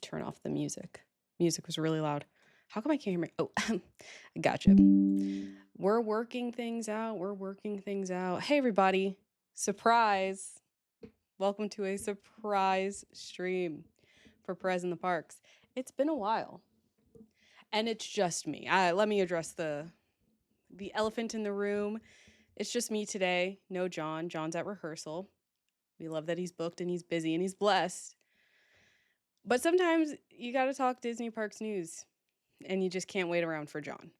turn off the music. Music was really loud. How come I can't hear me? Oh, I gotcha. We're working things out. Hey, everybody. Surprise. Welcome to a surprise stream for Perez in the Parks. It's been a while. And it's just me. Let me address the elephant in the room. It's just me today. No John. John's at rehearsal. We love that he's booked and he's busy and he's blessed. But sometimes you got to talk Disney Parks news and you just can't wait around for John.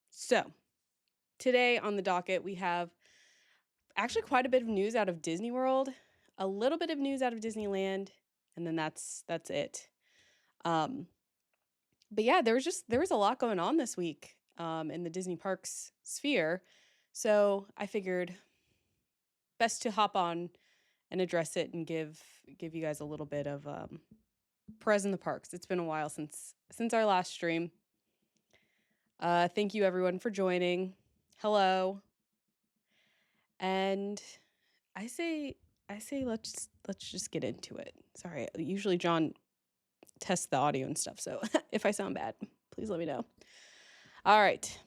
So today on the docket, we have actually quite a bit of news out of Disney World, a little bit of news out of Disneyland, and then that's it. But yeah, there was a lot going on this week in the Disney Parks sphere. So I figured best to hop on and address it and give you guys a little bit of Perez in the Parks. It's been a while since our last stream. Thank you everyone for joining. Hello. And I say let's just get into it. Sorry, usually John tests the audio and stuff, so if I sound bad, please let me know. All right.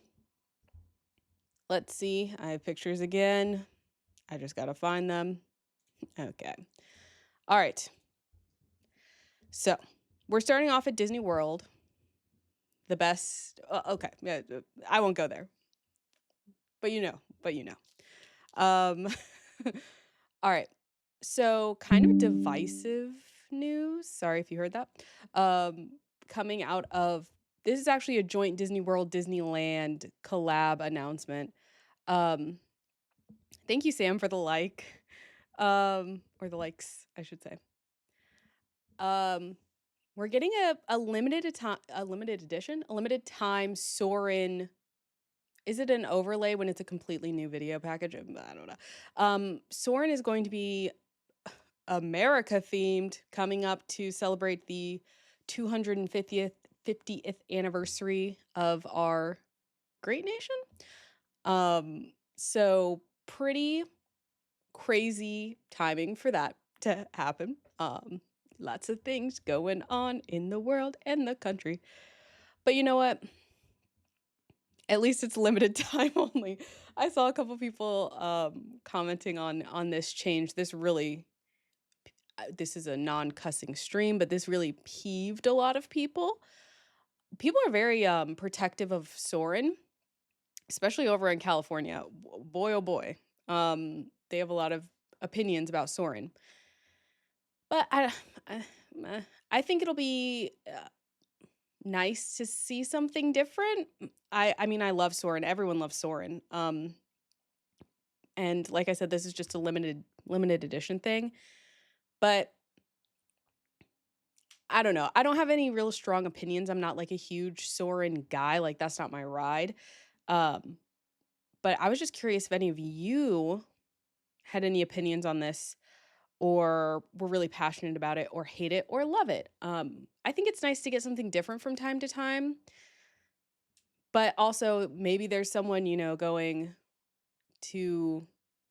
Let's see. I have pictures again. I just got to find them. Okay. All right. So, we're starting off at Disney World. The best. Okay. Yeah, I won't go there. But you know. All right. So, kind of divisive news. Sorry if you heard that. Coming out of, this is actually a joint Disney World Disneyland collab announcement. Thank you, Sam, for the like. Or the likes, I should say. We're getting a limited time Soarin'. Is it an overlay when it's a completely new video package? I don't know. Soarin' is going to be America themed, coming up to celebrate the 250th anniversary of our great nation. So pretty crazy timing for that to happen. Lots of things going on in the world and the country. But you know what? At least it's limited time only. I saw a couple people commenting on this change. This is a non-cussing stream, but this really peeved a lot of people. People are very protective of Soarin', especially over in California. Boy, oh boy. They have a lot of opinions about Soarin'. But I think it'll be nice to see something different. I mean, I love Soarin'. Everyone loves Soarin'. And like I said, this is just a limited edition thing. But I don't know. I don't have any real strong opinions. I'm not like a huge Soarin' guy. Like, that's not my ride. But I was just curious if any of you had any opinions on this, or were really passionate about it, or hate it, or love it. I think it's nice to get something different from time to time. But also, maybe there's someone, going to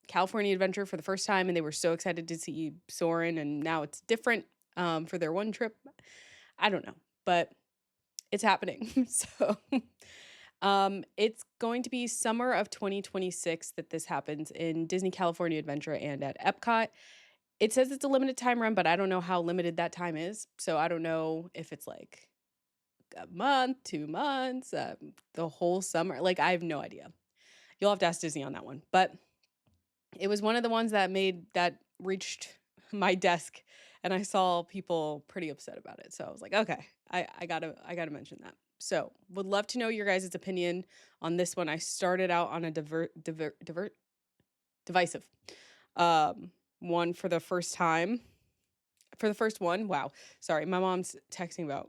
California Adventure for the first time, and they were so excited to see Soarin', and now it's different for their one trip. I don't know, but it's happening. So it's going to be summer of 2026 that this happens in Disney California Adventure and at Epcot. It says it's a limited time run, but I don't know how limited that time is. So I don't know if it's like a month, 2 months, the whole summer. Like, I have no idea. You'll have to ask Disney on that one. But it was one of the ones that reached my desk, and I saw people pretty upset about it. So I was like, okay, I gotta mention that. So would love to know your guys' opinion on this one. I started out on a divisive one for the first time. For the first one, wow. Sorry, my mom's texting about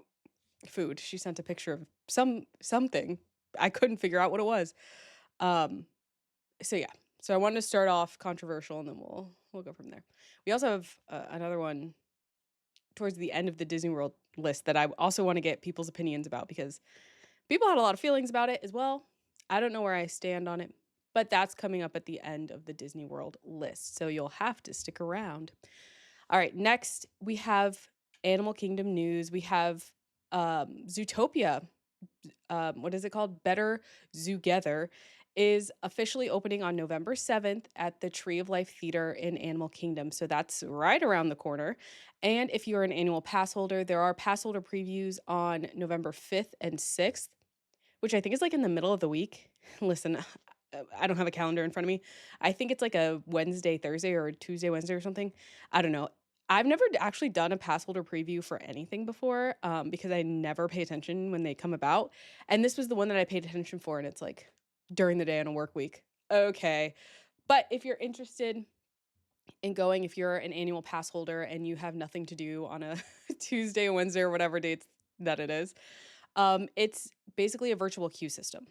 food. She sent a picture of something. I couldn't figure out what it was. So yeah. So I wanted to start off controversial, and then we'll go from there. We also have another one towards the end of the Disney World list that I also want to get people's opinions about, because people had a lot of feelings about it as well. I don't know where I stand on it, but that's coming up at the end of the Disney World list, so you'll have to stick around. All right, next we have Animal Kingdom news. We have Zootopia. What is it called? Better Zoogether is officially opening on November 7th at the Tree of Life Theater in Animal Kingdom. So that's right around the corner. And if you're an annual pass holder, there are pass holder previews on November 5th and 6th, which I think is like in the middle of the week. Listen, I don't have a calendar in front of me. I think it's like a Wednesday, Thursday, or Tuesday, Wednesday, or something. I don't know. I've never actually done a pass holder preview for anything before, because I never pay attention when they come about. And this was the one that I paid attention for, and it's like during the day on a work week. Okay. But if you're interested in going, if you're an annual pass holder and you have nothing to do on a Tuesday, Wednesday, or whatever dates that it is, it's basically a virtual queue system.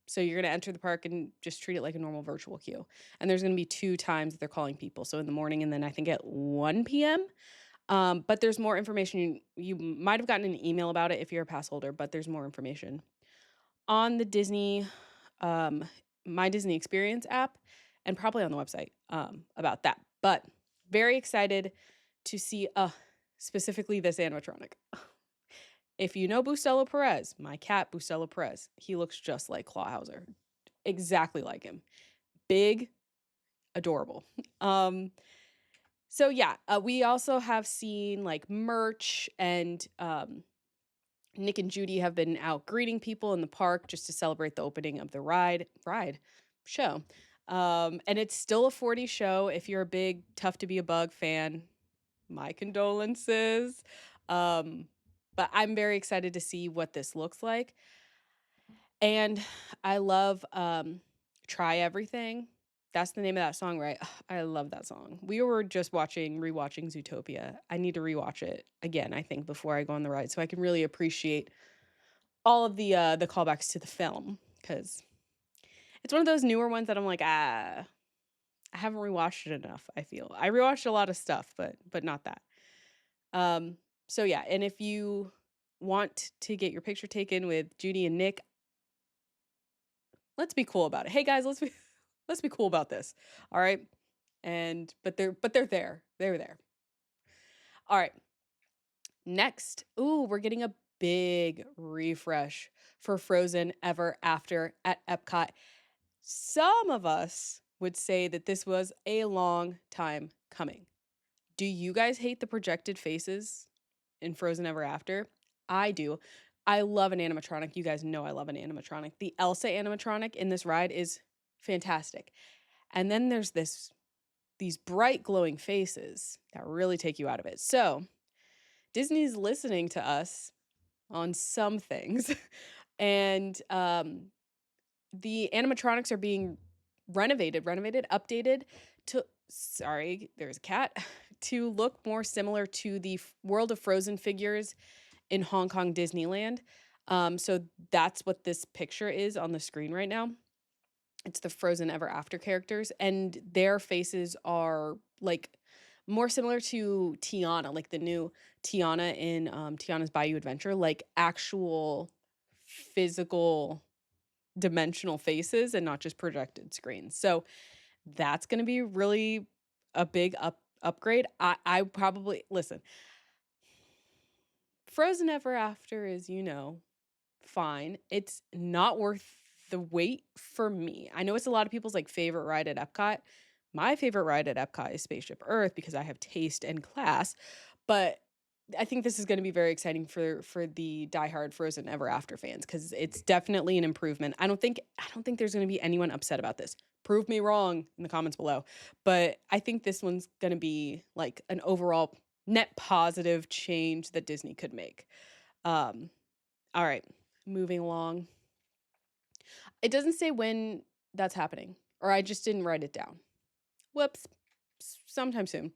So you're going to enter the park and just treat it like a normal virtual queue. And there's going to be 2 times that they're calling people. So in the morning and then I think at 1 p.m. But there's more information. You might have gotten an email about it if you're a pass holder, but there's more information on the Disney, My Disney Experience app, and probably on the website about that. But very excited to see specifically this animatronic. If you know Bustelo Perez, my cat Bustelo Perez, he looks just like Clawhauser. Exactly like him. Big, adorable. So yeah, we also have seen like merch, and Nick and Judy have been out greeting people in the park just to celebrate the opening of the ride show. And it's still a 40 show. If you're a big Tough to Be a Bug fan, my condolences. But I'm very excited to see what this looks like. And I love Try Everything. That's the name of that song, right? Ugh, I love that song. We were just rewatching Zootopia. I need to rewatch it again, I think, before I go on the ride, so I can really appreciate all of the callbacks to the film, because it's one of those newer ones that I'm like, I haven't rewatched it enough. I feel I rewatched a lot of stuff, but not that. So yeah, and if you want to get your picture taken with Judy and Nick, let's be cool about it. Hey guys, let's be cool about this. All right? And but they're there. They're there. All right. Next, we're getting a big refresh for Frozen Ever After at Epcot. Some of us would say that this was a long time coming. Do you guys hate the projected faces in Frozen Ever After? I do. I love an animatronic. You guys know I love an animatronic. The Elsa animatronic in this ride is fantastic. And then there's these bright glowing faces that really take you out of it. So Disney's listening to us on some things. And the animatronics are being renovated, updated to, sorry, there's a cat, to look more similar to the World of Frozen figures in Hong Kong Disneyland. So that's what this picture is on the screen right now. It's the Frozen Ever After characters, and their faces are like more similar to Tiana, like the new Tiana in Tiana's Bayou Adventure, like actual physical dimensional faces and not just projected screens. So that's going to be really a big upgrade. I probably, listen, Frozen Ever After is, fine. It's not worth the wait for me. I know it's a lot of people's like favorite ride at Epcot. My favorite ride at Epcot is Spaceship Earth because I have taste and class, but I think this is going to be very exciting for the diehard Frozen Ever After fans, because it's definitely an improvement. I don't think there's going to be anyone upset about this. Prove me wrong in the comments below, but I think this one's going to be like an overall net positive change that Disney could make. All right, moving along. It doesn't say when that's happening, or I just didn't write it down. Whoops. Sometime soon.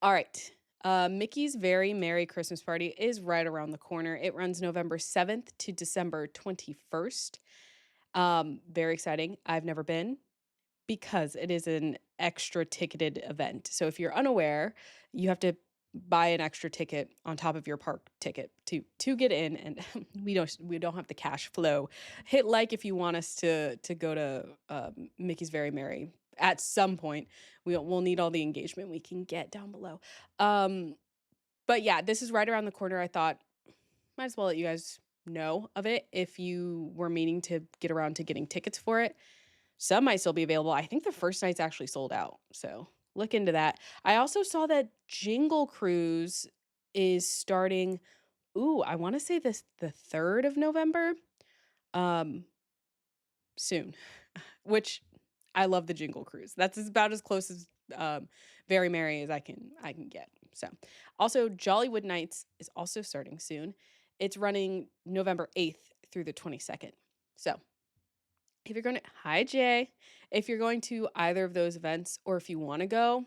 All right. Mickey's Very Merry Christmas Party is right around the corner. It runs November 7th to December 21st. Very exciting. I've never been because it is an extra ticketed event. So if you're unaware, you have to buy an extra ticket on top of your park ticket to get in, and we don't have the cash flow. Hit like if you want us to go to Mickey's Very Merry at some point. We'll need all the engagement we can get down below. But yeah, this is right around the corner. I thought might as well let you guys know of it if you were meaning to get around to getting tickets for it. Some might still be available. I think the first night's actually sold out. So look into that. I also saw that Jingle Cruise is starting. Ooh, I want to say this the 3rd of November. Um, soon. Which I love the Jingle Cruise. That's about as close as Very Merry as I can get. So, also Jollywood Nights is also starting soon. It's running November 8th through the 22nd. So, if you're going to Hi Jay, if you're going to either of those events or if you want to go,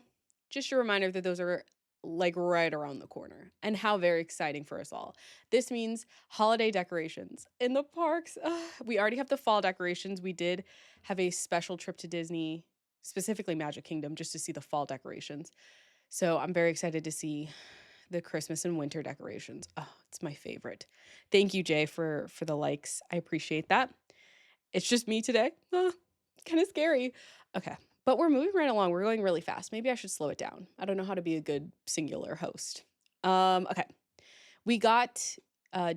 just a reminder that those are like right around the corner and how very exciting for us all. This means holiday decorations in the parks. We already have the fall decorations. We did have a special trip to Disney, specifically Magic Kingdom, just to see the fall decorations. So I'm very excited to see the Christmas and winter decorations. Oh, it's my favorite. Thank you, Jay, for the likes. I appreciate that. It's just me today. Kind of scary. Okay. But we're moving right along. We're going really fast. Maybe I should slow it down. I don't know how to be a good singular host. Okay. We got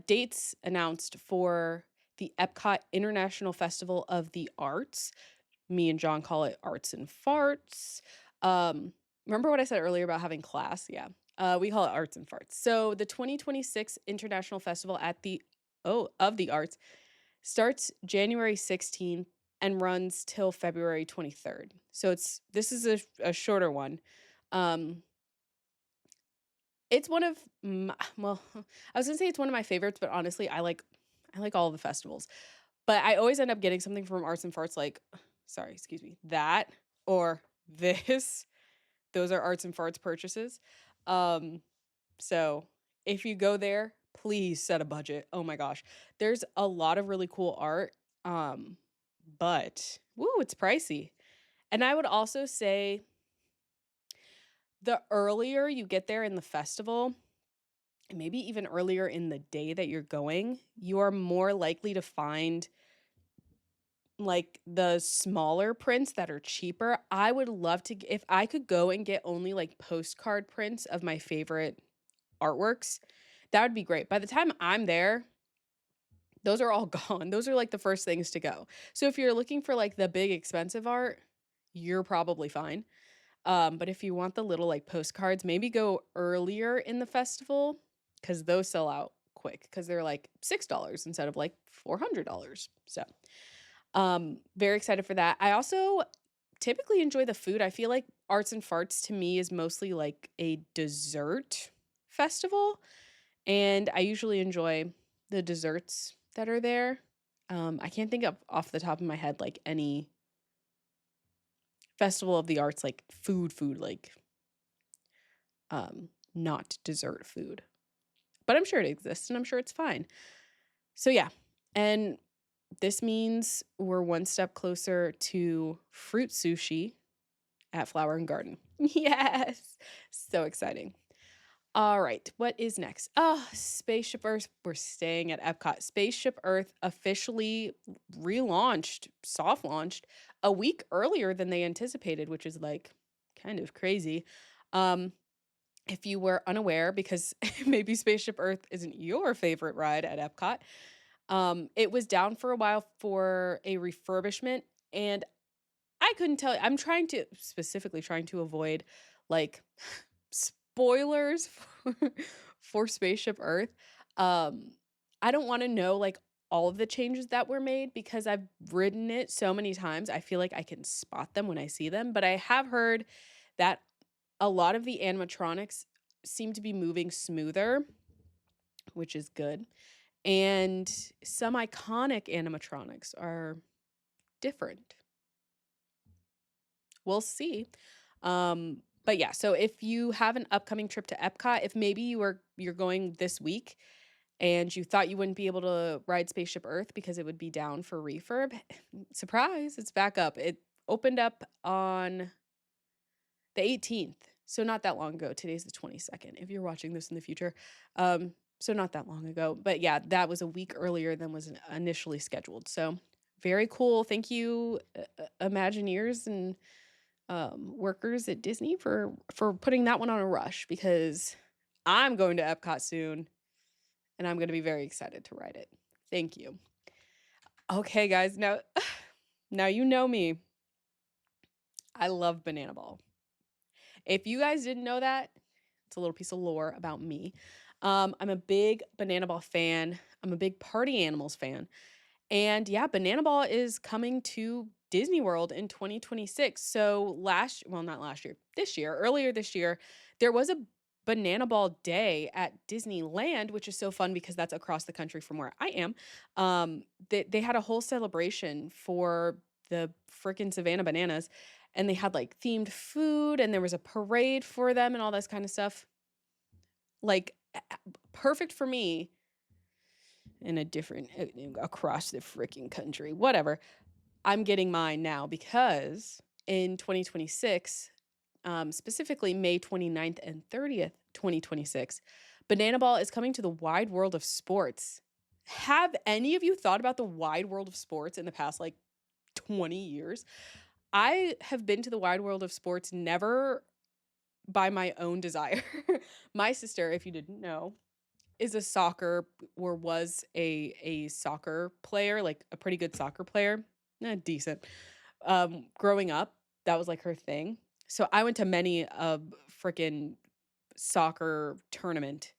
dates announced for the Epcot International Festival of the Arts. Me and John call it Arts and Farts. Remember what I said earlier about having class? Yeah. We call it Arts and Farts. So the 2026 International Festival of the Arts starts January 16th and runs till February 23rd. So this is a shorter one. It's one of well, I was gonna say it's one of my favorites, but honestly, I like all of the festivals. But I always end up getting something from Arts and Farts, like, sorry, excuse me, that or this. Those are Arts and Farts purchases. Um, so if you go there, please set a budget. Oh my gosh. There's a lot of really cool art. But woo, it's pricey. And I would also say the earlier you get there in the festival, and maybe even earlier in the day that you're going, you are more likely to find like the smaller prints that are cheaper. I would love to, if I could go and get only like postcard prints of my favorite artworks, that would be great. By the time I'm there, those are all gone. Those are like the first things to go. So if you're looking for like the big expensive art, you're probably fine. But if you want the little like postcards, maybe go earlier in the festival because those sell out quick because they're like $6 instead of like $400. So, very excited for that. I also typically enjoy the food. I feel like Arts and Farts to me is mostly like a dessert festival, and I usually enjoy the desserts that are there. I can't think of off the top of my head like any festival of the arts like food like not dessert food. But I'm sure it exists and I'm sure it's fine. So yeah. And this means we're one step closer to fruit sushi at Flower and Garden. Yes. So exciting. All right, what is next? Oh, Spaceship Earth. We're staying at Epcot. Spaceship Earth officially relaunched, soft launched a week earlier than they anticipated, which is like kind of crazy. Um, if you were unaware, because maybe Spaceship Earth isn't your favorite ride at Epcot, it was down for a while for a refurbishment, and I couldn't tell. I'm specifically trying to avoid like spoilers for Spaceship Earth. Um, I don't want to know like all of the changes that were made because I've ridden it so many times. I feel like I can spot them when I see them, but I have heard that a lot of the animatronics seem to be moving smoother, which is good. And some iconic animatronics are different. We'll see. But yeah, so if you have an upcoming trip to Epcot, if maybe you're going this week and you thought you wouldn't be able to ride Spaceship Earth because it would be down for refurb, surprise, it's back up. It opened up on the 18th. So not that long ago. Today's the 22nd. If you're watching this in the future. So not that long ago. But yeah, that was a week earlier than was initially scheduled. So very cool. Thank you, Imagineers and workers at Disney for putting that one on a rush because I'm going to Epcot soon, and I'm going to be very excited to ride it. Thank you. Okay, guys, now you know me. I love Banana Ball. If you guys didn't know that, it's a little piece of lore about me. I'm a big Banana Ball fan. I'm a big Party Animals fan. And yeah, Banana Ball is coming to Disney World in 2026. So not last year, earlier this year, there was a Banana Ball Day at Disneyland, which is so fun because that's across the country from where I am. They had a whole celebration for the freaking Savannah Bananas, and they had like themed food, and there was a parade for them and all this kind of stuff. Like, perfect for me in a different, across the freaking country, whatever. I'm getting mine now because in 2026, specifically May 29th and 30th, 2026, Banana Ball is coming to the wide world of sports. Have any of you thought about the wide world of sports in the past like 20 years? I have been to the wide world of sports never by my own desire. My sister, if you didn't know, is a soccer or was a soccer player, like a pretty good soccer player, decent. Growing up, that was like her thing. So I went to many a freaking soccer tournament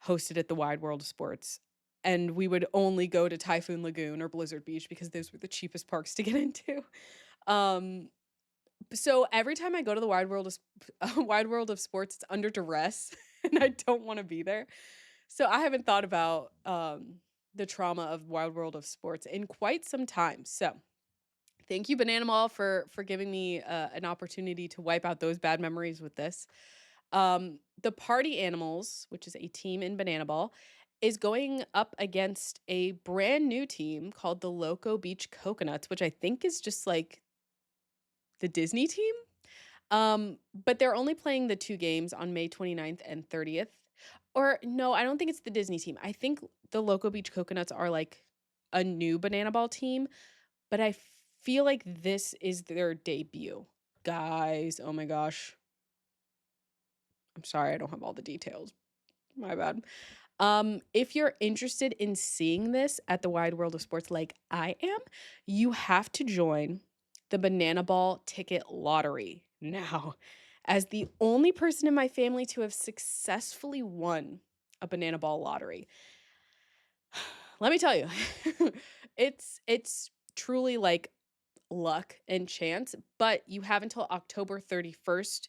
hosted at the Wide World of Sports. And we would only go to Typhoon Lagoon or Blizzard Beach because those were the cheapest parks to get into. Um, so every time I go to the Wide World of Sports, it's under duress, and I don't want to be there. So I haven't thought about the trauma of Wild World of Sports in quite some time. So thank you, Banana Mall, for giving me an opportunity to wipe out those bad memories with this. The Party Animals, which is a team in Banana Ball, is going up against a brand new team called the Loco Beach Coconuts, which I think is just like the Disney team. But they're only playing the 2 games on May 29th and 30th. Or no, I don't think it's the Disney team. I think the Loco Beach Coconuts are like a new Banana Ball team, but I feel like this is their debut. Guys, oh my gosh. I'm sorry, I don't have all the details. My bad. If you're interested in seeing this at the Wide World of Sports like I am, you have to join the Banana Ball Ticket Lottery now. As the only person in my family to have successfully won a Banana Ball lottery, let me tell you, it's truly like luck and chance, but you have until October 31st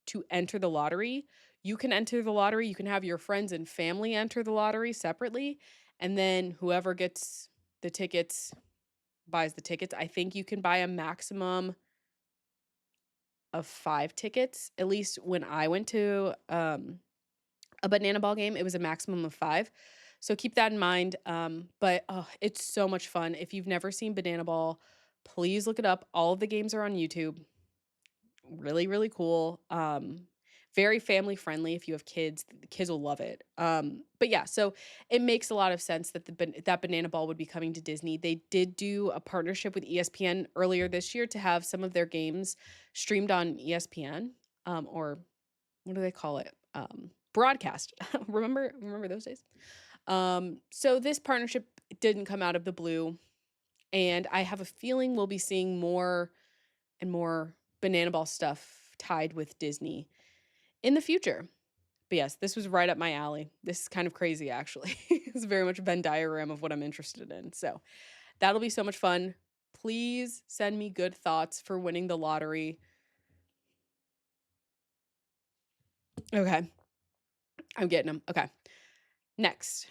to enter the lottery. You can enter the lottery, you can have your friends and family enter the lottery separately, and then whoever gets the tickets buys the tickets. I think you can buy a maximum of 5 tickets. At least when I went to a Banana Ball game, it was a maximum of 5. So keep that in mind. But it's so much fun. If you've never seen Banana Ball, please look it up. All of the games are on YouTube. Really, really cool. Very family friendly. If you have kids, the kids will love it. But yeah, so it makes a lot of sense that that Banana Ball would be coming to Disney. They did do a partnership with ESPN earlier this year to have some of their games streamed on ESPN, or what do they call it? Broadcast. Remember those days? So this partnership didn't come out of the blue, and I have a feeling we'll be seeing more and more Banana Ball stuff tied with Disney in the future. But yes, this was right up my alley. This is kind of crazy, actually. It's very much a Venn diagram of what I'm interested in. So that'll be so much fun. Please send me good thoughts for winning the lottery. Okay. I'm getting them. Okay. Next,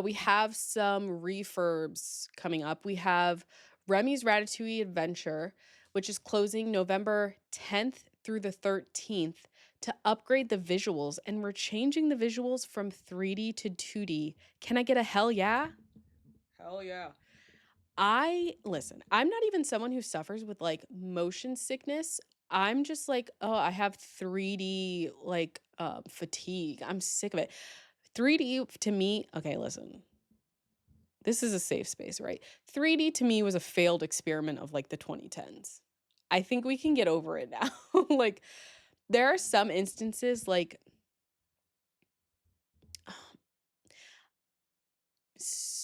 we have some refurbs coming up. We have Remy's Ratatouille Adventure, which is closing November 10th through the 13th to upgrade the visuals. And we're changing the visuals from 3D to 2D. Can I get a hell yeah? Hell yeah. Listen, I'm not even someone who suffers with like motion sickness. I'm just like, oh, I have 3D like fatigue. I'm sick of it. 3D to me, okay, listen. This is a safe space, right? 3D to me was a failed experiment of like the 2010s. I think we can get over it now. Like there are some instances like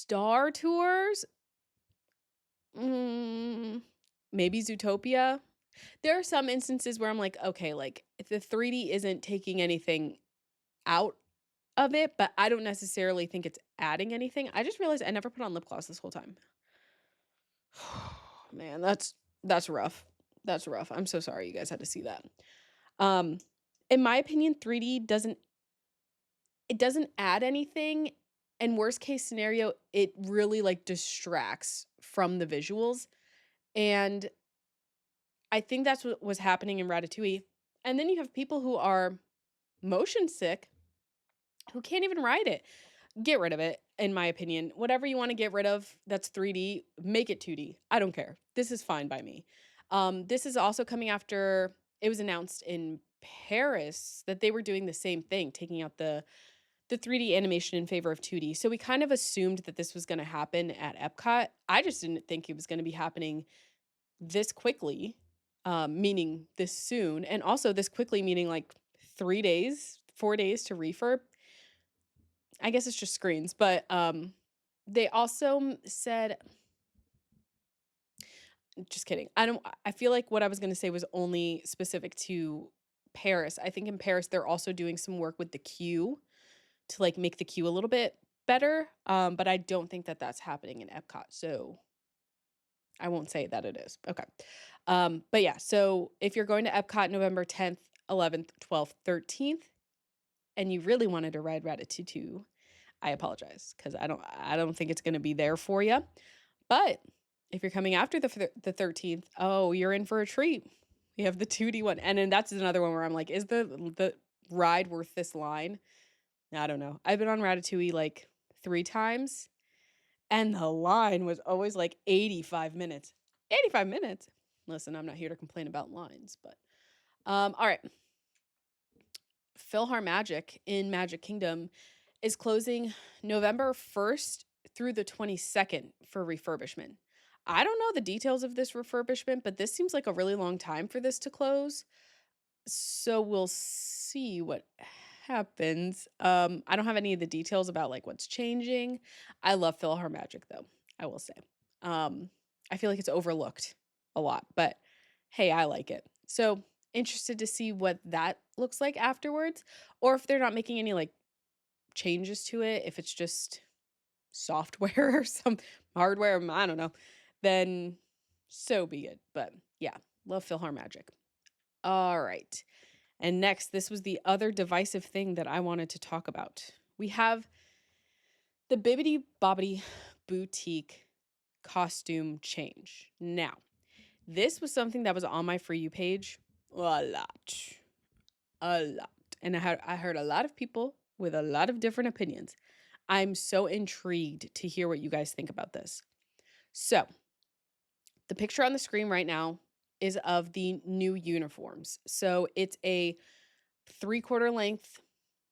Star Tours, mm, maybe Zootopia. There are some instances where I'm like, okay, like if the 3D isn't taking anything out of it, but I don't necessarily think it's adding anything. I just realized I never put on lip gloss this whole time. Man, that's rough. That's rough. I'm so sorry you guys had to see that. Um, in my opinion, 3D doesn't add anything. And worst case scenario, it really like distracts from the visuals. And I think that's what was happening in Ratatouille. And then you have people who are motion sick who can't even ride it. Get rid of it, in my opinion. Whatever you want to get rid of that's 3D, make it 2D. I don't care. This is fine by me. This is also coming after it was announced in Paris that they were doing the same thing, taking out the 3D animation in favor of 2D. So we kind of assumed that this was going to happen at Epcot. I just didn't think it was going to be happening this quickly, meaning this soon, and also this quickly, meaning like 3 days, 4 days to refurb. I guess it's just screens, but they also said, just kidding. I feel like what I was going to say was only specific to Paris. I think in Paris they're also doing some work with the queue to like make the queue a little bit better. But I don't think that that's happening in Epcot. So I won't say that it is. Okay. But yeah, so if you're going to Epcot November 10th, 11th, 12th, 13th, and you really wanted to ride Ratatouille, I apologize because I don't think it's going to be there for you. But if you're coming after the 13th, oh, you're in for a treat. We have the 2D one. And then that's another one where I'm like, is the ride worth this line? I don't know. I've been on Ratatouille like 3 times and the line was always like 85 minutes. 85 minutes. Listen, I'm not here to complain about lines, but all right. PhilharMagic in Magic Kingdom is closing November 1st through the 22nd for refurbishment. I don't know the details of this refurbishment, but this seems like a really long time for this to close. So we'll see what happens. I don't have any of the details about like what's changing. I love PhilharMagic though, I will say. I feel like it's overlooked a lot, but hey, I like it. So interested to see what that looks like afterwards, or if they're not making any like changes to it, if it's just software or some hardware, I don't know, then so be it. But yeah, love PhilharMagic. All right. And next, this was the other divisive thing that I wanted to talk about. We have the Bibbidi Bobbidi Boutique costume change. Now, this was something that was on my For You page a lot. A lot. And I heard a lot of people with a lot of different opinions. I'm so intrigued to hear what you guys think about this. So, the picture on the screen right now is of the new uniforms. So, it's a 3/4 length,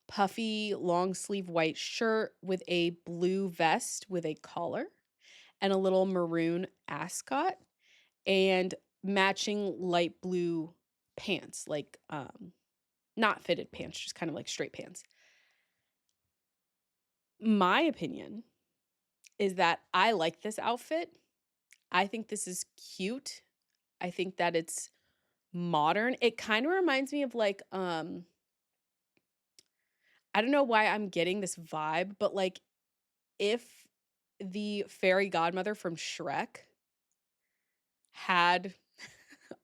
puffy, long sleeve white shirt with a blue vest with a collar and a little maroon ascot and matching light blue pants, like not fitted pants, just kind of like straight pants. My opinion is that I like this outfit. I think this is cute. I think that it's modern. It kind of reminds me of like I don't know why I'm getting this vibe, but like if the fairy godmother from Shrek had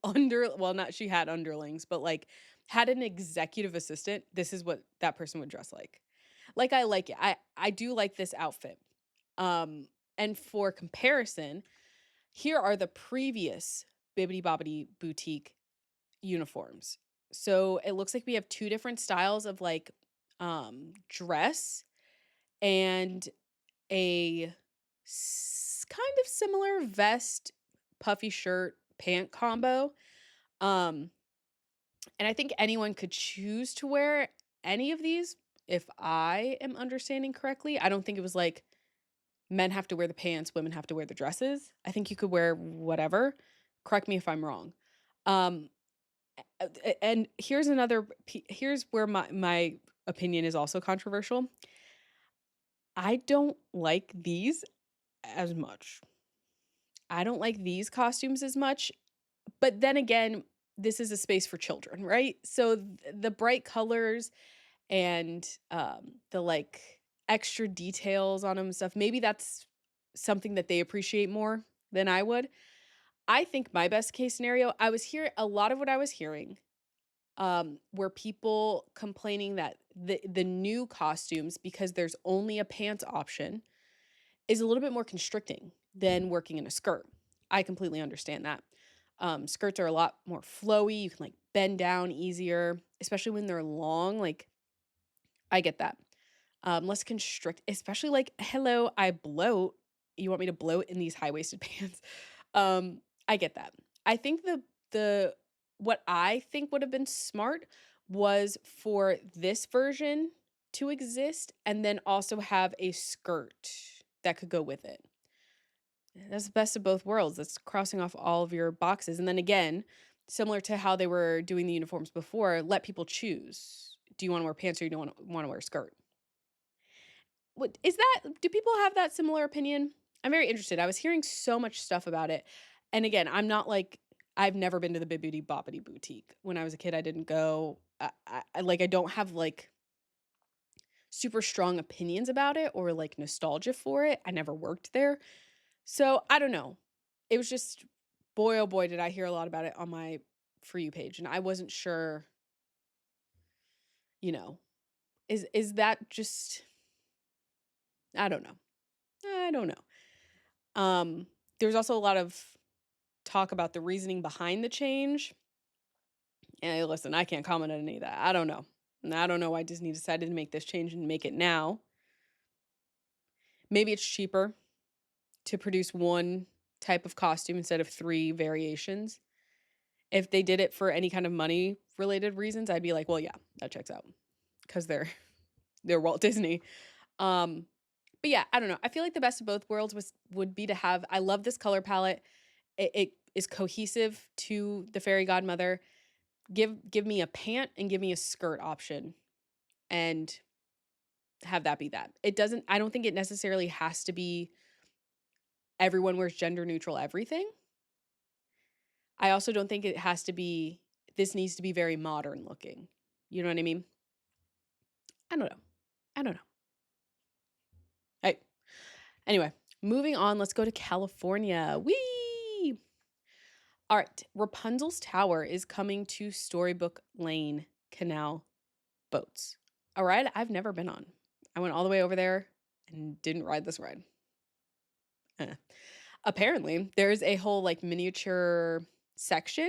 not she had underlings, but like had an executive assistant, this is what that person would dress like. Like I like it. I do like this outfit. And for comparison, here are the previous Bibbidi Bobbidi Boutique uniforms. So it looks like we have 2 different styles of like dress and a kind of similar vest, puffy shirt, pant combo. Um and I think anyone could choose to wear any of these if I am understanding correctly. I don't think it was like men have to wear the pants, women have to wear the dresses. I think you could wear whatever. Correct me if I'm wrong. Um and here's where my opinion is also controversial. I don't like these. as much. I don't like these costumes as much, but then again, this is a space for children, right? So the bright colors and the like extra details on them and stuff, maybe that's something that they appreciate more than I would. I think my best case scenario, I was here a lot of what I was hearing were people complaining that the new costumes, because there's only a pants option, is a little bit more constricting than working in a skirt. I completely understand that. Skirts are a lot more flowy. You can like bend down easier, especially when they're long. Like, I get that. Less constrict, especially like, hello, I bloat. You want me to bloat in these high waisted pants? I get that. I think the what I think would have been smart was for this version to exist and then also have a skirt that could go with it. That's the best of both worlds. That's crossing off all of your boxes. And then again, similar to how they were doing the uniforms before, let people choose. Do you want to wear pants or you don't want to wear a skirt? What is that? Do people have that similar opinion? I'm very interested. I was hearing so much stuff about it. And again, I'm not like I've never been to the Bibbidi Bobbidi Boutique. When I was a kid, I didn't go. I don't have like super strong opinions about it or like nostalgia for it. I never worked there. So I don't know. It was just boy oh boy did I hear a lot about it on my For You page, and I wasn't sure, you know, is that just I don't know. I don't know. There's also a lot of talk about the reasoning behind the change. And listen, I can't comment on any of that. I don't know. And I don't know why Disney decided to make this change and make it now. Maybe it's cheaper to produce one type of costume instead of three variations. If they did it for any kind of money related reasons, I'd be like, well, yeah, that checks out because they're Walt Disney. Um, but yeah, I don't know. I feel like the best of both worlds would be to have. I love this color palette. It is cohesive to the fairy godmother. Give me a pant and give me a skirt option, and have that be that. It doesn't. I don't think it necessarily has to be everyone wears gender neutral everything. I also don't think it has to be. This needs to be very modern looking. You know what I mean? I don't know. I don't know. Hey. Anyway, moving on. Let's go to California. Whee! All right. Rapunzel's Tower is coming to Storybook Lane Canal boats. A ride I've never been on. I went all the way over there and didn't ride this ride. Apparently, there's a whole like miniature section,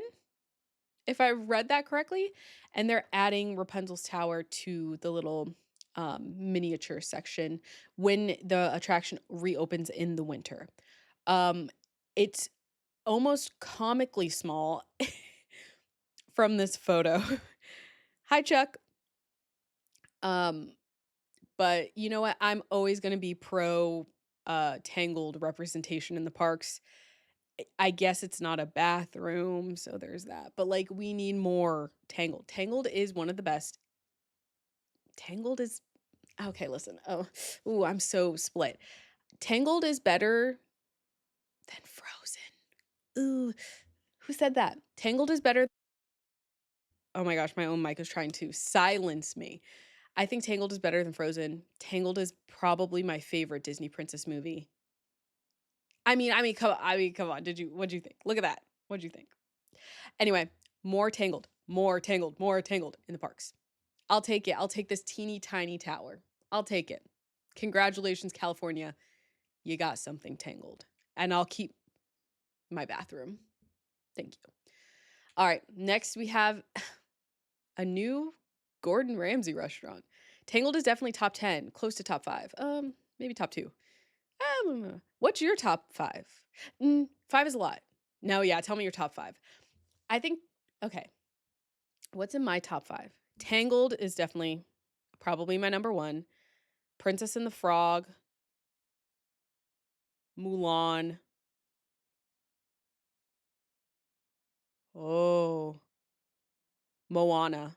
if I read that correctly, and they're adding Rapunzel's Tower to the little miniature section when the attraction reopens in the winter. It's almost comically small from this photo. Hi, Chuck. Um, but you know what? I'm always going to be pro Tangled representation in the parks. I guess it's not a bathroom, so there's that. But like we need more Tangled. Tangled is one of the best. Tangled is okay, listen. Oh, ooh, I'm so split. Tangled is better than Frozen. Ooh, who said that? Tangled is better. Oh my gosh, my own mic is trying to silence me. I think Tangled is better than Frozen. Tangled is probably my favorite Disney princess movie. Come on. What'd you think? Look at that. What'd you think? Anyway, more Tangled, more Tangled, more Tangled in the parks. I'll take it. I'll take this teeny tiny tower. I'll take it. Congratulations, California. You got something Tangled. And I'll keep my bathroom. Thank you. All right. Next, we have a new Gordon Ramsay restaurant. Tangled is definitely top 10, close to top 5. Maybe top 2. What's your top 5? 5 is a lot. No, yeah, tell me your top 5. I think, okay, what's in my top 5? Tangled is definitely probably my number 1. Princess and the Frog, Mulan. Oh, Moana.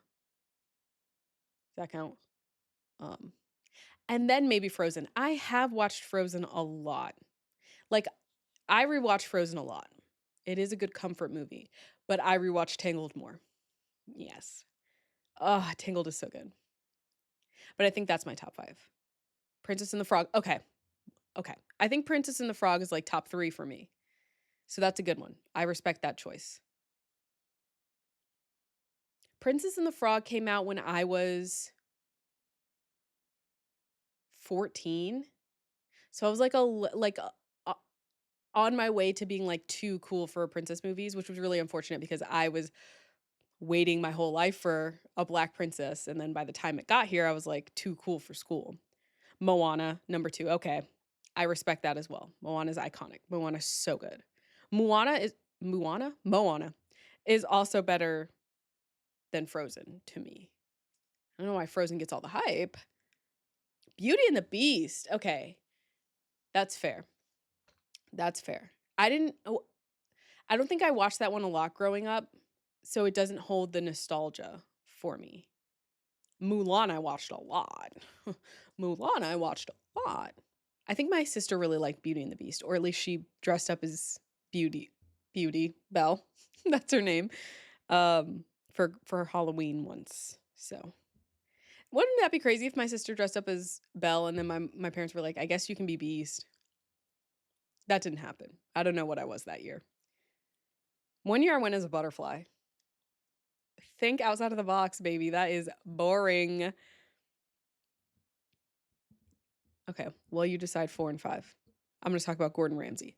Does that count? Um, and then maybe Frozen. I have watched Frozen a lot. Like, I rewatch Frozen a lot. It is a good comfort movie, but I rewatch Tangled more. Yes. Oh, Tangled is so good. But I think that's my top 5. Princess and the Frog. Okay. Okay. I think Princess and the Frog is like top 3 for me. So that's a good one. I respect that choice. Princess and the Frog came out when I was 14. So I was like on my way to being like too cool for princess movies, which was really unfortunate because I was waiting my whole life for a black princess, and then by the time it got here I was like too cool for school. Moana, number 2. Okay. I respect that as well. Moana's iconic. Moana's so good. Moana is also better than Frozen to me. I don't know why Frozen gets all the hype. Beauty and the Beast. Okay. That's fair. That's fair. I don't think I watched that one a lot growing up, so it doesn't hold the nostalgia for me. Mulan I watched a lot. Mulan I watched a lot. I think my sister really liked Beauty and the Beast, or at least she dressed up as Beauty Belle. That's her name. For Halloween once. So, wouldn't that be crazy if my sister dressed up as Belle and then my parents were like, "I guess you can be Beast." That didn't happen. I don't know what I was that year. One year I went as a butterfly. Think outside of the box, baby. That is boring. Okay, well, you decide 4 and 5. I'm going to talk about Gordon Ramsay.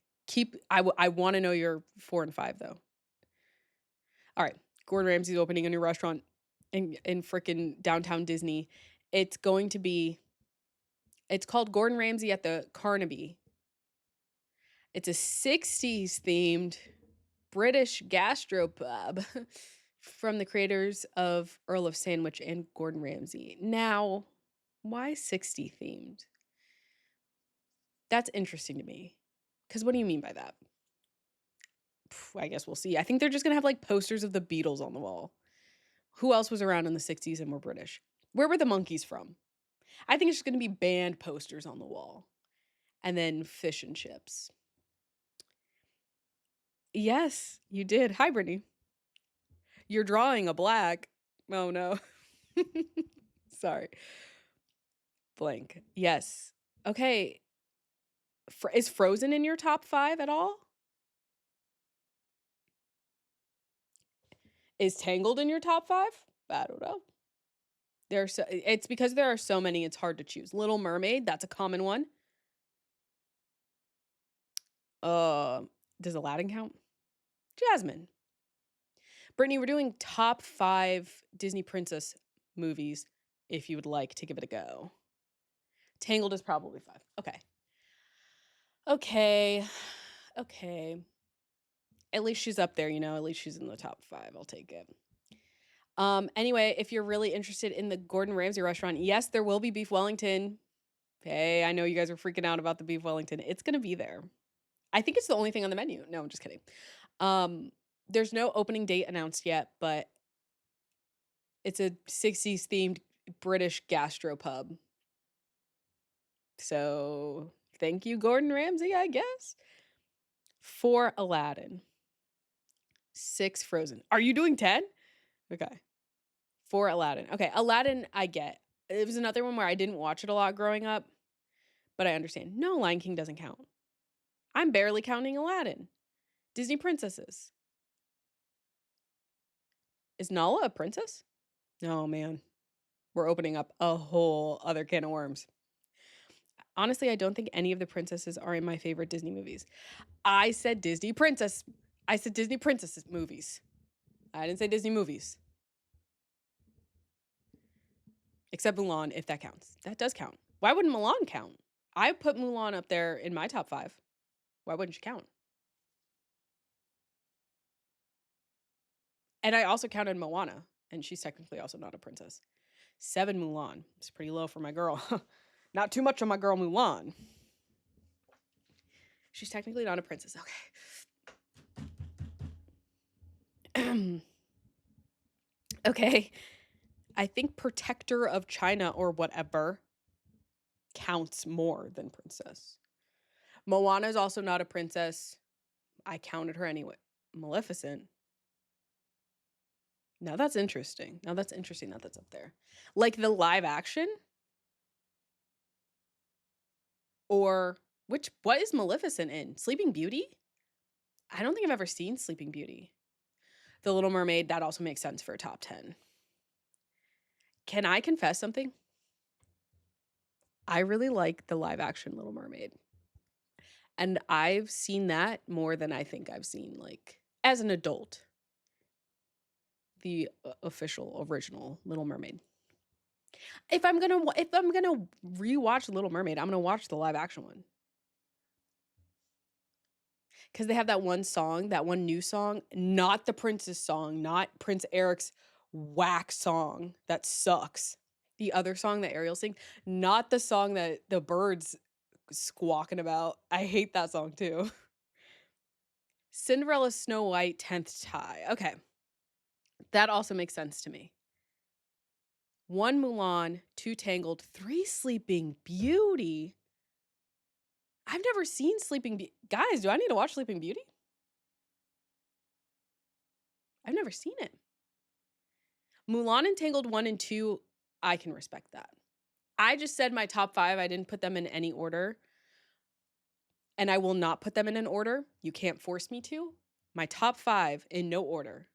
I want to know your 4 and 5, though. All right, Gordon Ramsay's opening a new restaurant in freaking downtown Disney. It's called Gordon Ramsay at the Carnaby. It's a 60s themed British gastropub from the creators of Earl of Sandwich and Gordon Ramsay. Now, why 60 themed? That's interesting to me. Because what do you mean by that? I guess we'll see. I think they're just going to have like posters of the Beatles on the wall. Who else was around in the 60s and were British? Where were the Monkees from? I think it's just going to be band posters on the wall. And then fish and chips. Yes, you did. Hi, Brittany. You're drawing a black. Oh, no. Sorry. Blank. Yes. Okay. Is Frozen in your top 5 at all? Is Tangled in your top 5? I don't know. It's because there are so many, it's hard to choose. Little Mermaid, that's a common one. Does Aladdin count? Jasmine. Brittany, we're doing top 5 Disney princess movies if you would like to give it a go. Tangled is probably 5. Okay. At least she's up there, at least she's in the top 5. I'll take it. Anyway, if you're really interested in the Gordon Ramsay restaurant, yes, there will be beef Wellington. Hey, I know you guys are freaking out about the beef Wellington. It's going to be there. I think it's the only thing on the menu. No, I'm just kidding. There's no opening date announced yet, but it's a 60s themed British gastropub. So, thank you, Gordon Ramsay, I guess. 4 Aladdin. 6 Frozen. Are you doing 10? Okay. 4 Aladdin. Okay, Aladdin I get. It was another one where I didn't watch it a lot growing up, but I understand. No, Lion King doesn't count. I'm barely counting Aladdin. Disney princesses. Is Nala a princess? Oh, man. We're opening up a whole other can of worms. Honestly, I don't think any of the princesses are in my favorite Disney movies. I said Disney princesses movies. I didn't say Disney movies. Except Mulan, if that counts. That does count. Why wouldn't Mulan count? I put Mulan up there in my top 5. Why wouldn't she count? And I also counted Moana, and she's technically also not a princess. 7 Mulan. It's pretty low for my girl. Not too much on my girl Mulan. She's technically not a princess. Okay. Okay. I think Protector of China or whatever counts more than princess. Moana is also not a princess. I counted her anyway. Maleficent. Now that's interesting. Now that's interesting that that's up there. Like the live action? Or what is Maleficent in? Sleeping Beauty? I don't think I've ever seen Sleeping Beauty. The Little Mermaid, that also makes sense for a top 10. Can I confess something? I really like the live action Little Mermaid. And I've seen that more than I think I've seen, like, as an adult. The official original Little Mermaid. If I'm gonna rewatch Little Mermaid, I'm gonna watch the live action one. Because they have that one song, that one new song, not the Prince's song, not Prince Eric's whack song that sucks. The other song that Ariel sings, not the song that the birds squawking about. I hate that song too. Cinderella, Snow White, 10th tie. Okay. That also makes sense to me. 1 Mulan, 2 Tangled, 3 Sleeping Beauty. I've never seen Sleeping Beauty. Guys, do I need to watch Sleeping Beauty? I've never seen it. Mulan and Tangled 1 and 2, I can respect that. I just said my top 5. I didn't put them in any order. And I will not put them in an order. You can't force me to. My top 5 in no order.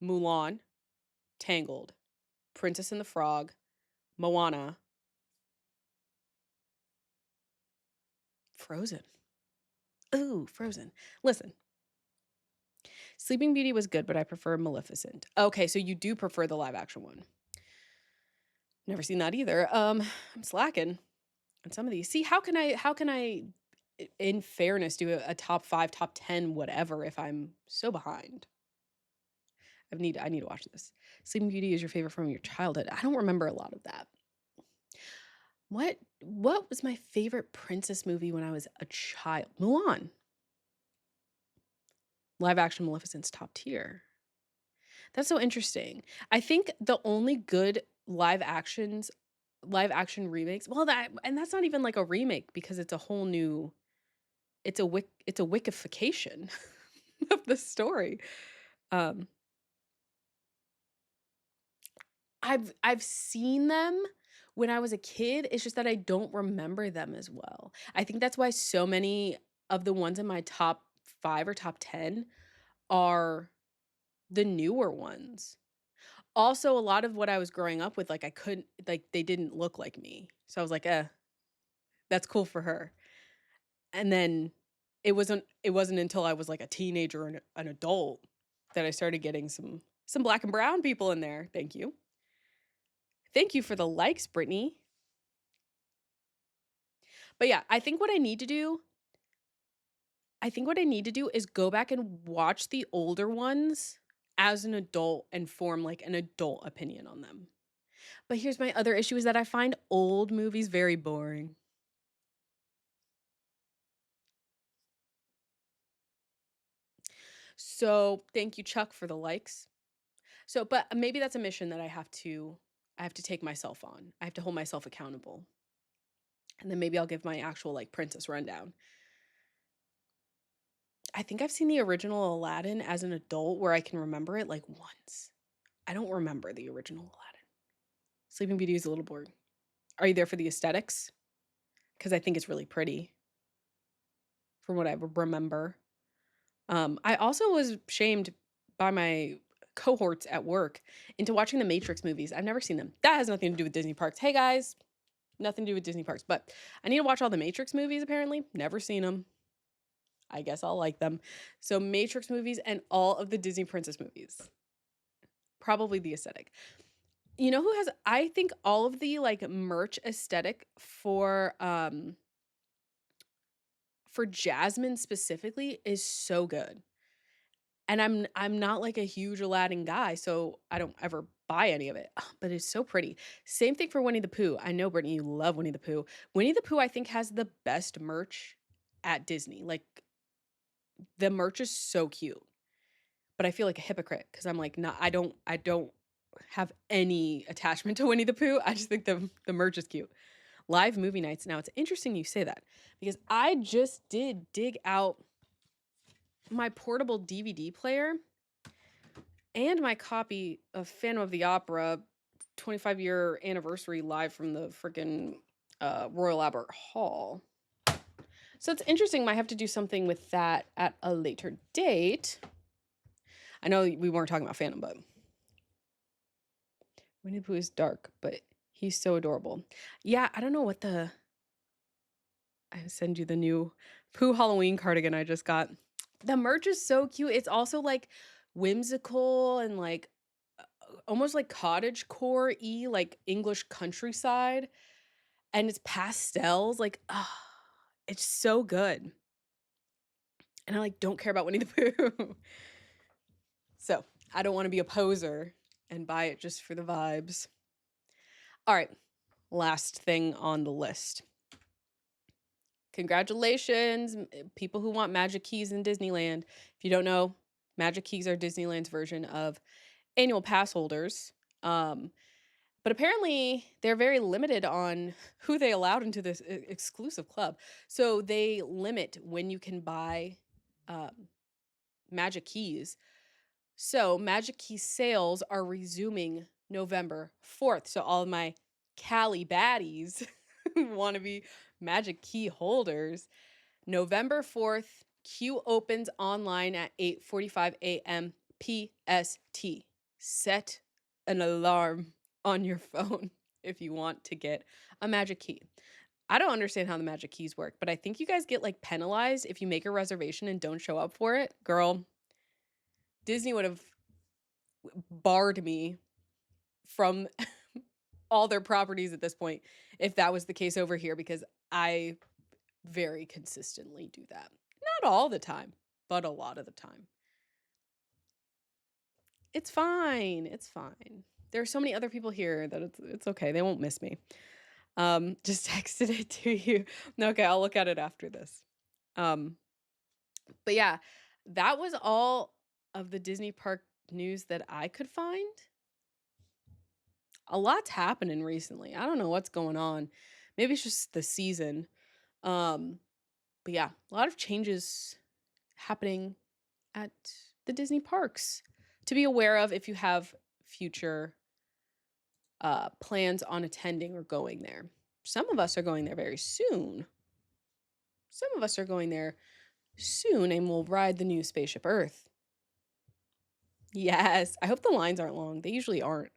Mulan, Tangled, Princess and the Frog, Moana, Frozen. Ooh, Frozen. Listen. Sleeping Beauty was good, but I prefer Maleficent. Okay, so you do prefer the live action one. Never seen that either. I'm slacking on some of these. See, how can I in fairness do a top 5, top 10 whatever if I'm so behind? I need to watch this. Sleeping Beauty is your favorite from your childhood. I don't remember a lot of that. What was my favorite princess movie when I was a child? Mulan. Live action Maleficent's top tier. That's so interesting. I think the only good live action remakes, well, that's not even like a remake because it's a whole new, it's a wickification of the story. Um, I've seen them when I was a kid. It's just that I don't remember them as well. I think that's why so many of the ones in my top 5 or top 10 are the newer ones. Also, a lot of what I was growing up with, like, I couldn't, like, they didn't look like me. So I was like, that's cool for her. And then it wasn't until I was like a teenager and an adult that I started getting some black and brown people in there. Thank you. Thank you for the likes, Brittany. But yeah, I think what I need to do is go back and watch the older ones as an adult and form like an adult opinion on them. But here's my other issue is that I find old movies very boring. So, thank you, Chuck, for the likes. So, but maybe that's a mission that I have to take myself on. I have to hold myself accountable. And then maybe I'll give my actual like princess rundown. I think I've seen the original Aladdin as an adult where I can remember it like once. I don't remember the original Aladdin. Sleeping Beauty is a little boring. Are you there for the aesthetics? Because I think it's really pretty from what I remember. I also was shamed by my cohorts at work into watching the Matrix movies. I've never seen them. That has nothing to do with Disney parks. Hey guys, nothing to do with Disney parks. But I need to watch all the Matrix movies apparently. Never seen them. I guess I'll like them. So Matrix movies and all of the Disney princess movies. Probably the aesthetic. You know who has I think all of the like merch aesthetic for Jasmine specifically is so good. And I'm not like a huge Aladdin guy, so I don't ever buy any of it. But it's so pretty. Same thing for Winnie the Pooh. I know Brittany, you love Winnie the Pooh. Winnie the Pooh, I think, has the best merch at Disney. Like the merch is so cute. But I feel like a hypocrite because I'm like, not I don't have any attachment to Winnie the Pooh. I just think the merch is cute. live movie nights. Now, it's interesting you say that because I just did dig out my portable DVD player and my copy of Phantom of the Opera 25-year anniversary live from the freaking Royal Albert Hall. So it's interesting. Might have to do something with that at a later date. I know we weren't talking about Phantom, but Winnie the Pooh is dark, but he's so adorable. Yeah, I don't know what the... I send you the new Pooh Halloween cardigan I just got. The merch is so cute. It's also like whimsical and like almost like cottagecore-y, like English countryside. And it's pastels. Like, it's so good. And I like don't care about Winnie the Pooh. So I don't want to be a poser and buy it just for the vibes. All right, last thing on the list. Congratulations, people who want Magic Keys in Disneyland. If you don't know, Magic Keys are Disneyland's version of annual pass holders. But apparently they're very limited on who they allowed into this exclusive club. So they limit when you can buy Magic Keys. So Magic Key sales are resuming November 4th. So all of my Cali baddies who want to be Magic Key holders, November 4th, queue opens online at 8:45 a.m. PST. Set an alarm on your phone if you want to get a Magic Key. I don't understand how the Magic Keys work, but I think you guys get like penalized if you make a reservation and don't show up for it. Girl, Disney would have barred me from all their properties at this point if that was the case over here, because I very consistently do that. Not all the time, but a lot of the time. It's fine. It's fine. There are so many other people here that it's okay. They won't miss me. Just texted it to you. Okay, I'll look at it after this. But yeah, that was all of the Disney park news that I could find. A lot's happening recently. I don't know what's going on. Maybe it's just the season. But yeah, a lot of changes happening at the Disney parks to be aware of if you have future plans on attending or going there. Some of us are going there very soon. Some of us are going there soon and will ride the new Spaceship Earth. Yes, I hope the lines aren't long. They usually aren't.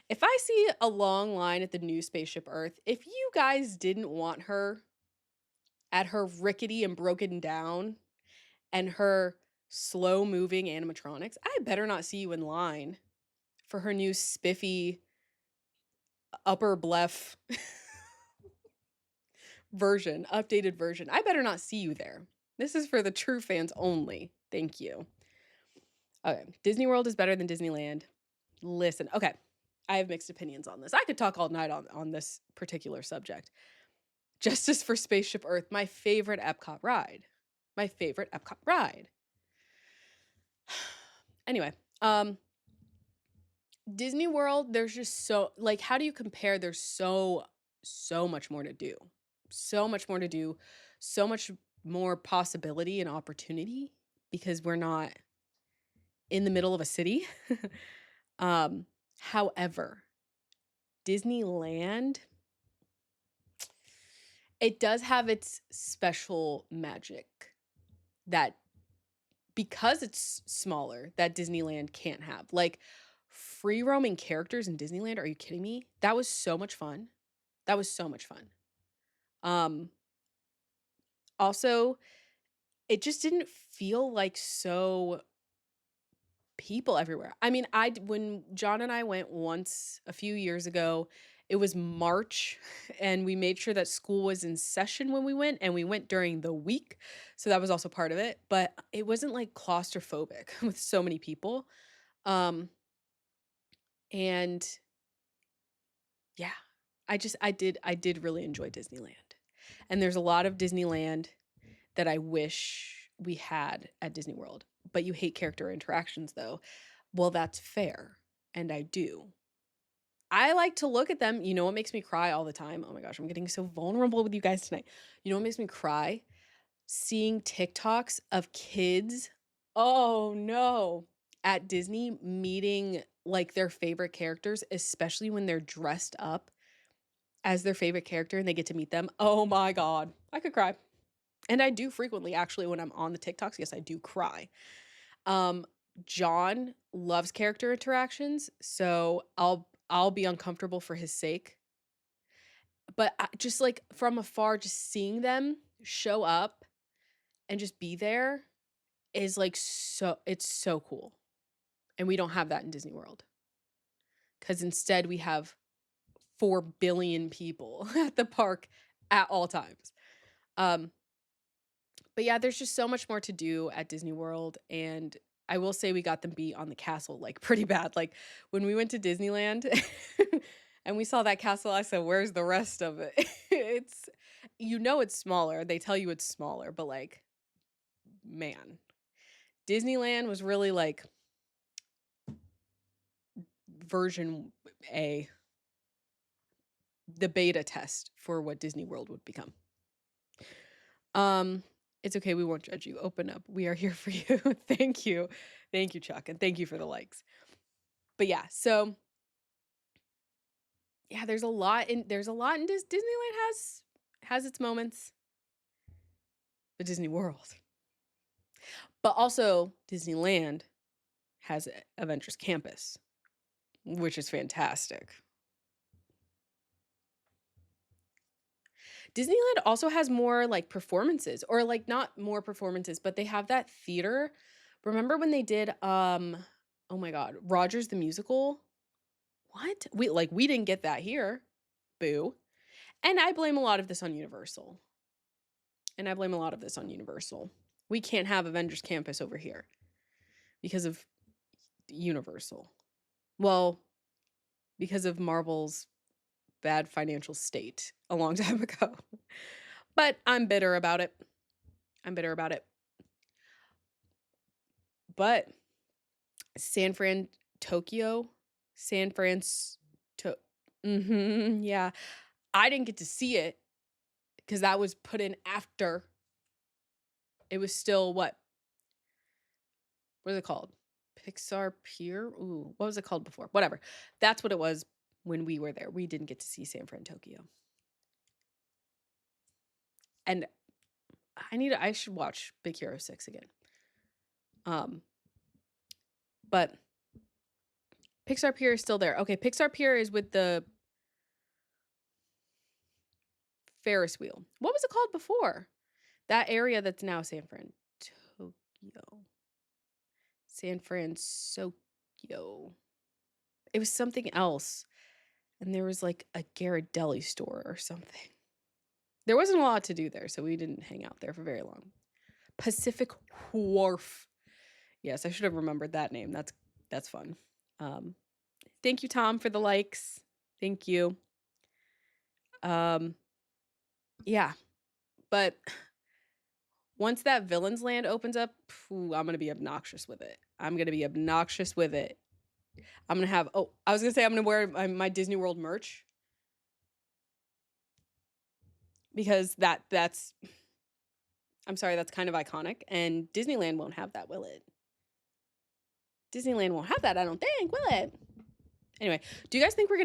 If I see a long line at the new Spaceship Earth, if you guys didn't want her at her rickety and broken down and her slow moving animatronics, I better not see you in line for her new spiffy upper blef version, updated version. I better not see you there. This is for the true fans only. Thank you. Okay, Disney World is better than Disneyland. Listen, okay, I have mixed opinions on this. I could talk all night on this particular subject. Justice for Spaceship Earth, my favorite Epcot ride. My favorite Epcot ride. Anyway, Disney World, there's just so, like, how do you compare? There's so much more to do. So much more to do. So much more possibility and opportunity because we're not in the middle of a city. However, Disneyland, it does have its special magic that, because it's smaller, that Disneyland can't have. Like, free roaming characters in Disneyland, are you kidding me? That was so much fun. That was so much fun. Also, it just didn't feel like so people everywhere. I mean, when John and I went once a few years ago, it was March and we made sure that school was in session when we went, and we went during the week. So that was also part of it, but it wasn't like claustrophobic with so many people. And yeah, I did really enjoy Disneyland. And there's a lot of Disneyland that I wish we had at Disney World. But you hate character interactions though. Well, that's fair. And I do. I like to look at them. You know what makes me cry all the time? Oh my gosh, I'm getting so vulnerable with you guys tonight. You know what makes me cry? Seeing TikToks of kids, oh no, at Disney meeting like their favorite characters, especially when they're dressed up as their favorite character and they get to meet them. Oh my God, I could cry. And I do frequently actually when I'm on the TikToks. Yes, I do cry. Um, John loves character interactions, so I'll be uncomfortable for his sake. But just like from afar, just seeing them show up and just be there is like it's so cool. And we don't have that in Disney World. Cuz instead we have 4 billion people at the park at all times. Um but yeah, there's just so much more to do at Disney World, and I will say we got them beat on the castle like pretty bad. Like when we went to Disneyland and we saw that castle, I said, "Where's the rest of it?" It's it's smaller. They tell you it's smaller, but like man, Disneyland was really like version A, the beta test for what Disney World would become. It's okay, we won't judge you. Open up. We are here for you. Thank you. Thank you, Chuck, and thank you for the likes. But yeah, so yeah, there's a lot in Disneyland has its moments. But Disney World. But also Disneyland has Avengers Campus, which is fantastic. Disneyland also has more like performances, or like not more performances, but they have that theater. Remember when they did oh my God, Rogers the Musical? What? We didn't get that here. Boo. And I blame a lot of this on Universal. We can't have Avengers Campus over here because of Universal. Well, because of Marvel's bad financial state a long time ago. But I'm bitter about it. But Tokyo, San Francisco, yeah. I didn't get to see it because that was put in after. It was still what is it called? Pixar Pier? Ooh, what was it called before? Whatever. That's what it was when we were there. We didn't get to see San Fran Tokyo. And I should watch Big Hero 6 again. But Pixar Pier is still there. Okay, Pixar Pier is with the Ferris wheel. What was it called before? That area that's now San Fran Tokyo. San Francisco. It was something else. And there was like a Ghirardelli store or something. There wasn't a lot to do there, so we didn't hang out there for very long. Pacific Wharf. Yes, I should have remembered that name. That's fun. Thank you, Tom, for the likes. Thank you. Yeah. But once that Villains Land opens up, I'm going to be obnoxious with it. I'm going to have, I was going to say I'm going to wear my Disney World merch. Because that's I'm sorry, that's kind of iconic. And Disneyland won't have that, will it? Disneyland won't have that, I don't think, will it? Anyway, do you guys think we're going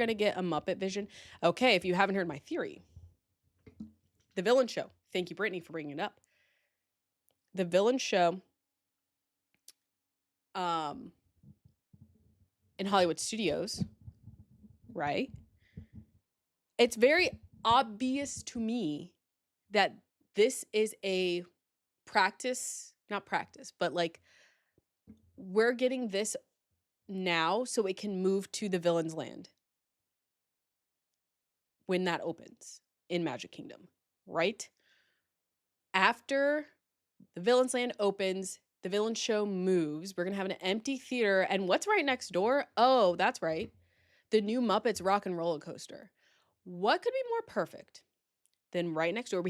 to get a Muppet Vision? Okay, if you haven't heard my theory. The Villain Show. Thank you, Brittany, for bringing it up. The Villain Show in Hollywood Studios, right? It's very obvious to me that this is a not practice, but like we're getting this now so it can move to the Villains Land when that opens in Magic Kingdom, right? After the Villains Land opens, the Villain Show moves. We're going to have an empty theater. And what's right next door? Oh, that's right. The new Muppets Rock and Roller Coaster. What could be more perfect than right next door?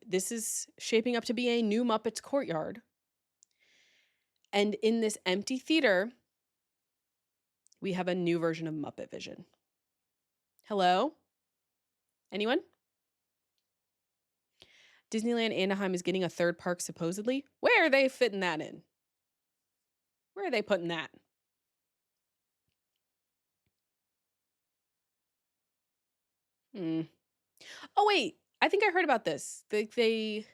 This is shaping up to be a new Muppets courtyard. And in this empty theater, we have a new version of Muppet Vision. Hello? Anyone? Disneyland Anaheim is getting a third park supposedly. Where are they fitting that in? Where are they putting that? Hmm. Oh, wait. I think I heard about this. They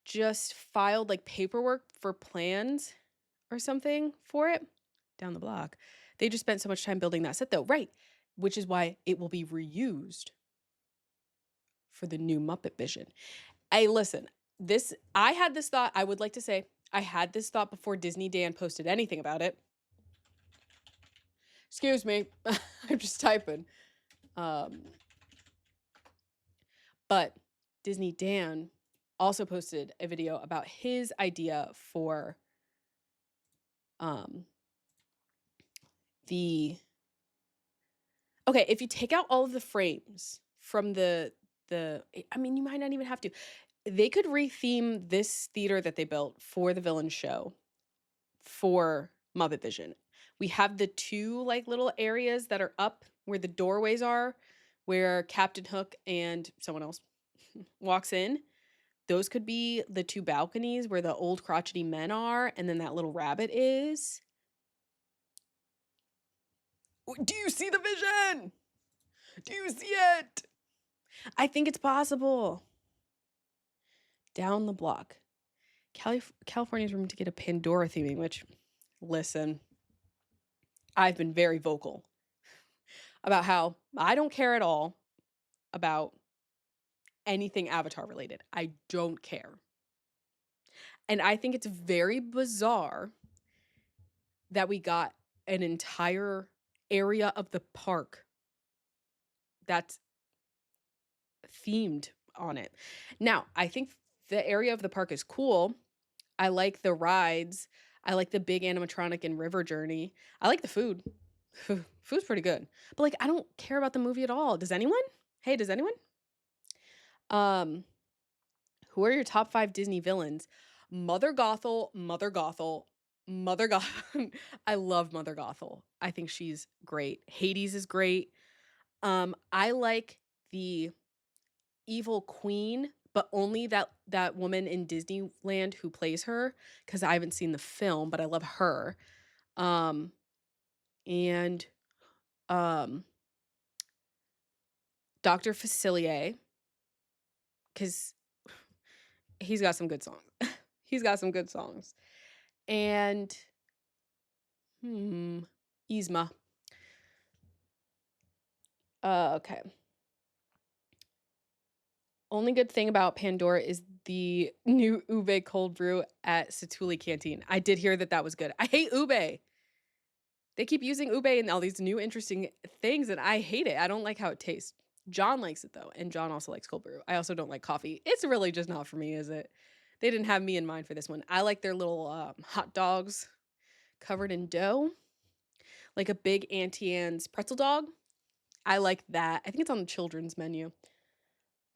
just filed like paperwork for plans or something for it down the block. They just spent so much time building that set though. Right. Which is why it will be reused for the new Muppet Vision. Hey, listen, I had this thought, I would like to say, I had this thought before Disney Dan posted anything about it. Excuse me, I'm just typing. But Disney Dan also posted a video about his idea for okay, if you take out all of the frames from I mean, you might not even have to. They could retheme this theater that they built for the villain show for Muppet Vision. We have the two like little areas that are up where the doorways are, where Captain Hook and someone else walks in. Those could be the two balconies where the old crotchety men are, and then that little rabbit is. Do you see the vision? Do you see it? I think it's possible. Down the block. California's room to get a Pandora theming, which, listen, I've been very vocal about how I don't care at all about anything Avatar related. I don't care. And I think it's very bizarre that we got an entire area of the park that's themed on it. Now, I think the area of the park is cool. I like the rides. I like the big animatronic and river journey. I like the food. Food's pretty good. But like I don't care about the movie at all. Does anyone? Hey, does anyone? Who are your top 5 Disney villains? Mother Gothel, Mother Gothel, Mother Gothel. I love Mother Gothel. I think she's great. Hades is great. I like the evil queen, but only that woman in Disneyland who plays her, because I haven't seen the film, but I love her. And Dr. Facilier, because he's got some good songs. He's got some good songs. And Yzma. Okay. Only good thing about Pandora is the new ube cold brew at Satuli Canteen. I did hear that was good. I hate ube. They keep using ube in all these new interesting things, and I hate it. I don't like how it tastes. John likes it, though, and John also likes cold brew. I also don't like coffee. It's really just not for me, is it? They didn't have me in mind for this one. I like their little hot dogs covered in dough, like a big Auntie Anne's pretzel dog. I like that. I think it's on the children's menu.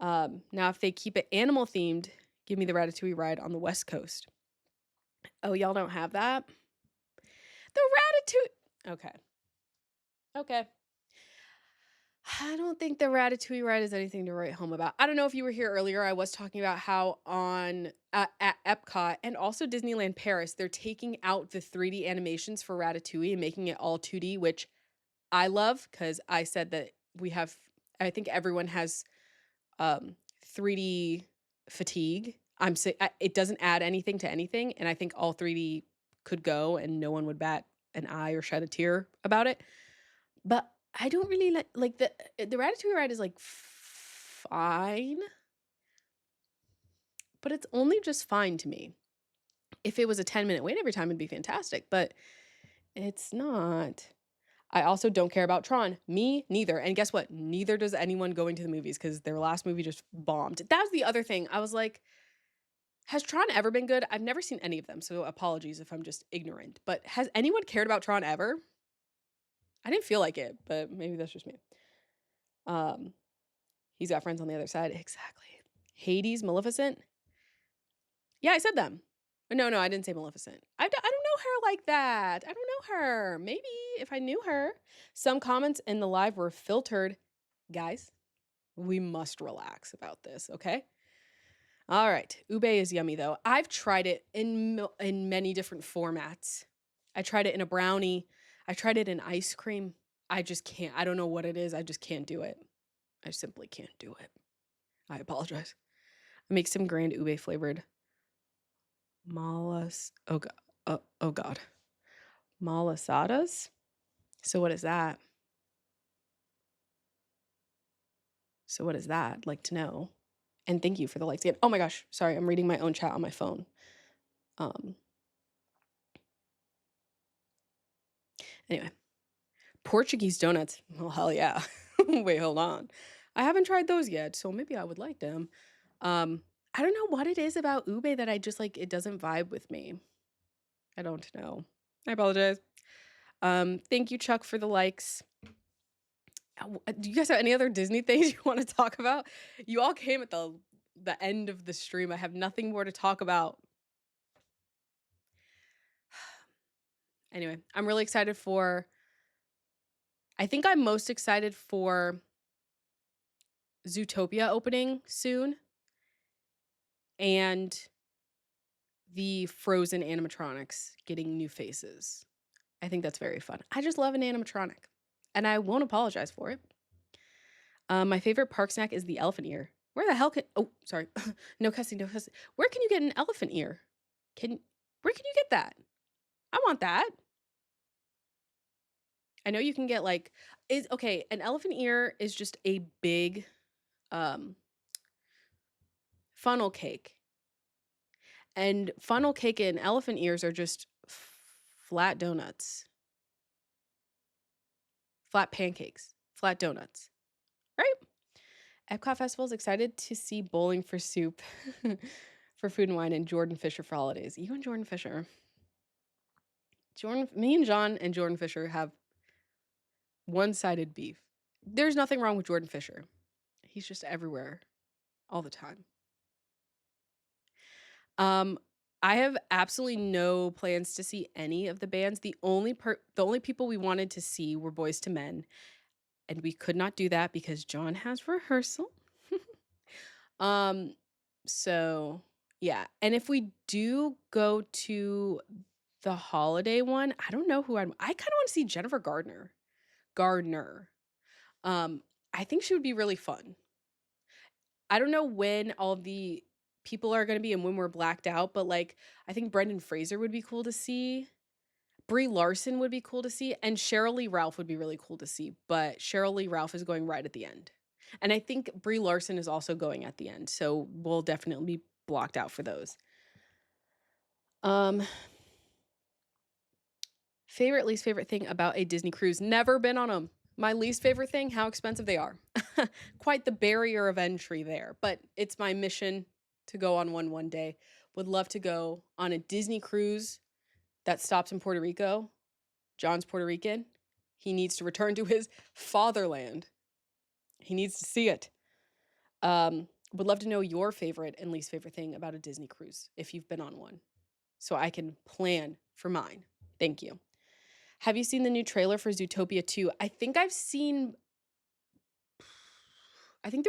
Now, if they keep it animal themed, give me the Ratatouille ride on the West Coast. Oh, y'all don't have that? The Ratatouille. Okay. I don't think the Ratatouille ride is anything to write home about. I don't know if you were here earlier. I was talking about how at Epcot and also Disneyland Paris, they're taking out the 3D animations for Ratatouille and making it all 2D, which I love because I said that I think everyone has 3D fatigue. It doesn't add anything to anything, and I think all 3D could go and no one would bat an eye or shed a tear about it. But I don't really like the Ratatouille ride is like fine, but it's only just fine to me. If it was a 10-minute wait every time, it'd be fantastic, but it's not. I also don't care about Tron. Me neither. And guess what? Neither does anyone going to the movies because their last movie just bombed. That was the other thing. I was like, has Tron ever been good? I've never seen any of them, so apologies if I'm just ignorant. But has anyone cared about Tron ever? I didn't feel like it, but maybe that's just me. He's got friends on the other side. Exactly. Hades, Maleficent. Yeah, I said them. No, I didn't say Maleficent. I don't know her like that. I don't know her. Maybe if I knew her. Some comments in the live were filtered. Guys, we must relax about this, okay? All right. Ube is yummy though. I've tried it in many different formats. I tried it in a brownie. I tried it in ice cream. I just can't. I don't know what it is. I just can't do it. I simply can't do it. I apologize. I make some grand ube flavored malas. Oh god. Malasadas? So what is that? I'd like to know. And thank you for the likes again. Oh my gosh. Sorry, I'm reading my own chat on my phone. Anyway. Portuguese donuts. Well, hell yeah. Wait, hold on. I haven't tried those yet, so maybe I would like them. I don't know what it is about ube that I just like, it doesn't vibe with me. I don't know. I apologize. Thank you, Chuck, for the likes. Do you guys have any other Disney things you want to talk about? You all came at the end of the stream. I have nothing more to talk about. Anyway, I'm really excited for, I think I'm most excited for Zootopia opening soon and the Frozen animatronics getting new faces. I think that's very fun. I just love an animatronic and I won't apologize for it. My favorite park snack is the elephant ear. Where the hell can, oh, sorry. No cussing, no cussing. Where can you get an elephant ear? Where can you get that? I want that. I know you can get like, okay, an elephant ear is just a big funnel cake. And funnel cake and elephant ears are just flat donuts. Flat pancakes. Flat donuts. Right? Epcot Festival is excited to see Bowling for Soup for food and wine and Jordan Fisher for holidays. You and Jordan Fisher. Me and John and Jordan Fisher have one-sided beef. There's nothing wrong with Jordan Fisher. He's just everywhere all the time. I have absolutely no plans to see any of the bands. The only people we wanted to see were Boys to Men, and we could not do that because John has rehearsal. So yeah, and if we do go to the holiday one, I don't know who I kind of want to see Jennifer Gardner. I think she would be really fun. I don't know when all the people are going to be and when we're blacked out, but like I think Brendan Fraser would be cool to see. Brie Larson would be cool to see, and Cheryl Lee Ralph would be really cool to see, but Cheryl Lee Ralph is going right at the end. And I think Brie Larson is also going at the end, so we'll definitely be blocked out for those. Least favorite thing about a Disney cruise. Never been on them. My least favorite thing, how expensive they are. Quite the barrier of entry there, but it's my mission to go on one day. Would love to go on a Disney cruise that stops in Puerto Rico. John's Puerto Rican. He needs to return to his fatherland. He needs to see it. Would love to know your favorite and least favorite thing about a Disney cruise, if you've been on one, so I can plan for mine. Thank you. Have you seen the new trailer for Zootopia 2? I think there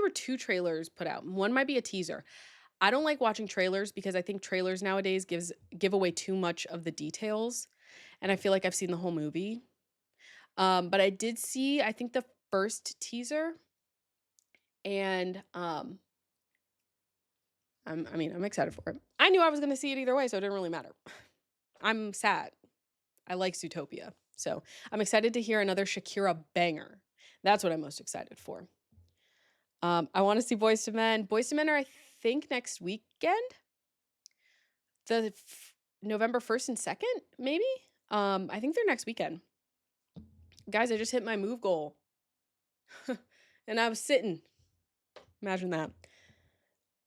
were 2 trailers put out. One might be a teaser. I don't like watching trailers because I think trailers nowadays give away too much of the details, and I feel like I've seen the whole movie. But I did see, I think, the first teaser, and I'm excited for it. I knew I was going to see it either way, so it didn't really matter. I'm sad. I like Zootopia, so I'm excited to hear another Shakira banger. That's what I'm most excited for. I want to see Boys to Men. Boys to Men are, I think, next weekend. November 1st and 2nd, maybe? I think they're next weekend. Guys, I just hit my move goal. And I was sitting. Imagine that.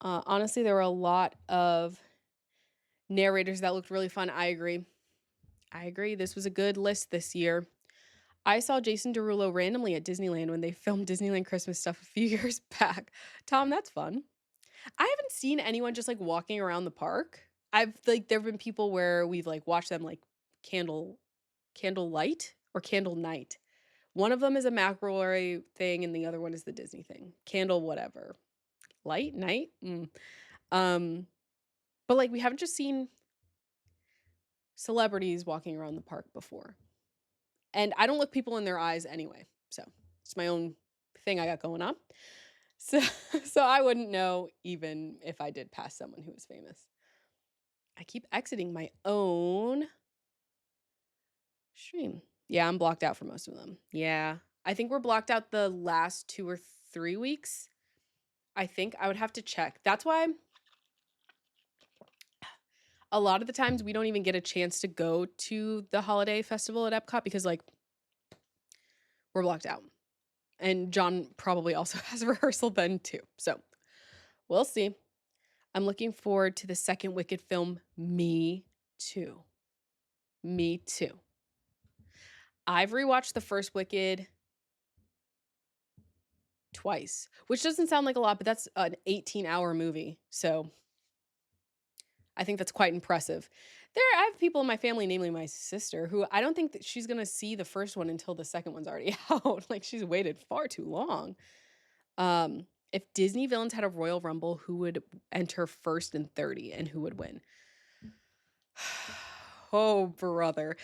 Honestly, there were a lot of narrators that looked really fun. I agree. This was a good list this year. I saw Jason Derulo randomly at Disneyland when they filmed Disneyland Christmas stuff a few years back. Tom, that's fun. I haven't seen anyone just like walking around the park. There have been people where we've like watched them like Candlelight or Candle Night. One of them is a McElroy thing, and the other one is the Disney thing. Candle whatever. Light? Night? Um, but, like, we haven't just seen celebrities walking around the park before. And I don't look people in their eyes anyway, so it's my own thing I got going on. So so I wouldn't know even if I did pass someone who was famous. I keep exiting my own stream. Yeah, I'm blocked out for most of them. Yeah. I think we're blocked out the last 2 or 3 weeks. I think I would have to check. That's why a lot of the times we don't even get a chance to go to the holiday festival at Epcot because, like, we're blocked out. And John probably also has a rehearsal then too. So we'll see. I'm looking forward to the second Wicked film. Me too. Me too. I've rewatched the first Wicked twice, which doesn't sound like a lot, but that's an 18-hour movie. So I think that's quite impressive. I have people in my family, namely my sister, who I don't think that she's going to see the first one until the second one's already out. Like, she's waited far too long. If Disney villains had a Royal Rumble, who would enter first and 30 and who would win? Oh, brother.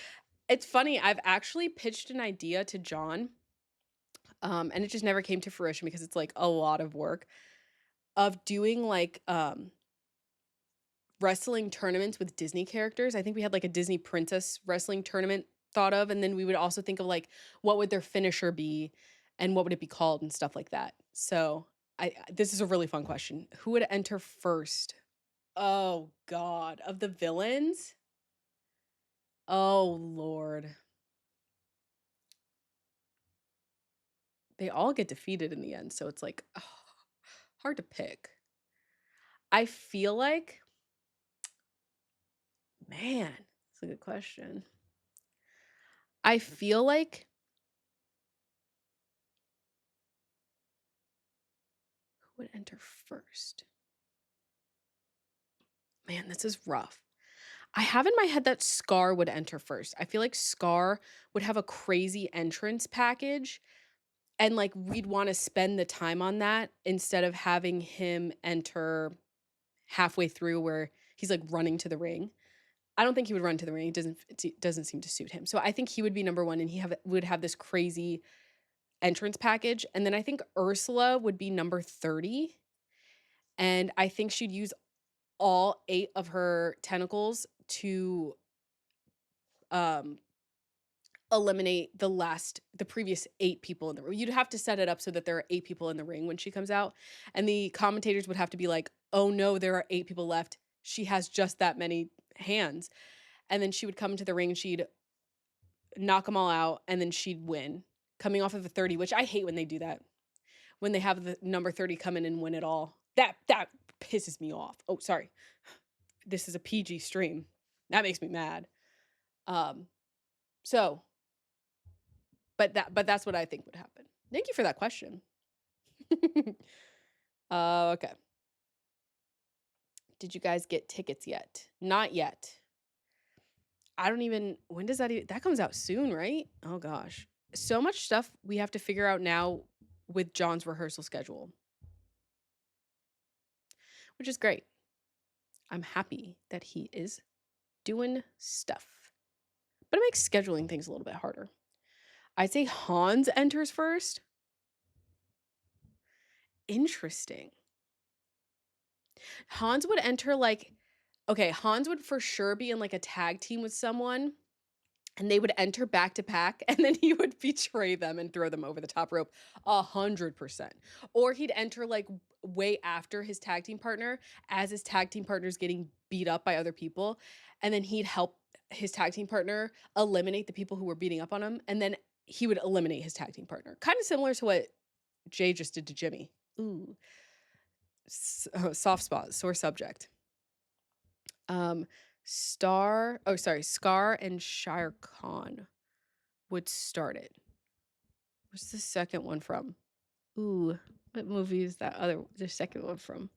It's funny. I've actually pitched an idea to John, and it just never came to fruition because it's like a lot of work of doing like wrestling tournaments with Disney characters. I think we had like a Disney princess wrestling tournament thought of, and then we would also think of like what would their finisher be and what would it be called and stuff like that. So this is a really fun question. Who would enter first? Oh God, of the villains? Oh Lord. They all get defeated in the end, so it's like hard to pick. I feel like, man, that's a good question. I feel like who would enter first? Man, this is rough. I have in my head that Scar would enter first. I feel like Scar would have a crazy entrance package, and like we'd want to spend the time on that instead of having him enter halfway through where he's like running to the ring. I don't think he would run to the ring. It doesn't seem to suit him. So I think he would be number one, and would have this crazy entrance package. And then I think Ursula would be number 30, and I think she'd use all 8 of her tentacles to um eliminate the previous 8 people in the ring. You'd have to set it up so that there are 8 people in the ring when she comes out, and the commentators would have to be like, "Oh no, there are 8 people left. She has just that many hands." And then she would come into the ring and she'd knock them all out, and then she'd win, coming off of a 30, which I hate when they do that. When they have the number 30 come in and win it all. That pisses me off. Oh, sorry. This is a PG stream. That makes me mad. Um, so, but that's what I think would happen. Thank you for that question. Okay. Did you guys get tickets yet? Not yet. I don't even, when does that comes out soon, right? Oh gosh. So much stuff we have to figure out now with John's rehearsal schedule, which is great. I'm happy that he is doing stuff, but it makes scheduling things a little bit harder. I'd say Hans enters first. Interesting. Hans would enter like, okay, Hans would for sure be in like a tag team with someone, and they would enter back to back, and then he would betray them and throw them over the top rope 100%. Or he'd enter like way after his tag team partner, as his tag team partner's getting beat up by other people, and then he'd help his tag team partner eliminate the people who were beating up on him, and then he would eliminate his tag team partner. Kind of similar to what Jay just did to Jimmy. Ooh. Soft spot, sore subject. Scar and Shire Khan would start it. What's the second one from? Ooh, what movie is the second one from?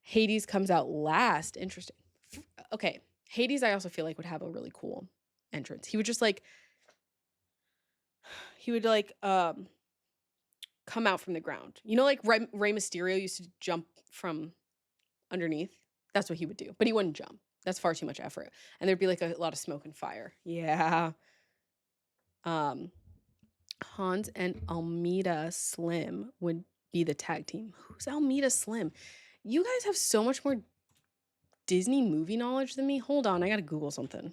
Hades comes out last. Interesting. Okay, Hades I also feel like would have a really cool entrance. He would just like come out from the ground. You know, like Rey Mysterio used to jump from underneath. That's what he would do, but he wouldn't jump. That's far too much effort, and there'd be like a lot of smoke and fire. Yeah. Hans and Almeida Slim would be the tag team. Who's Almeida Slim? You guys have so much more Disney movie knowledge than me. Hold on, I gotta Google something.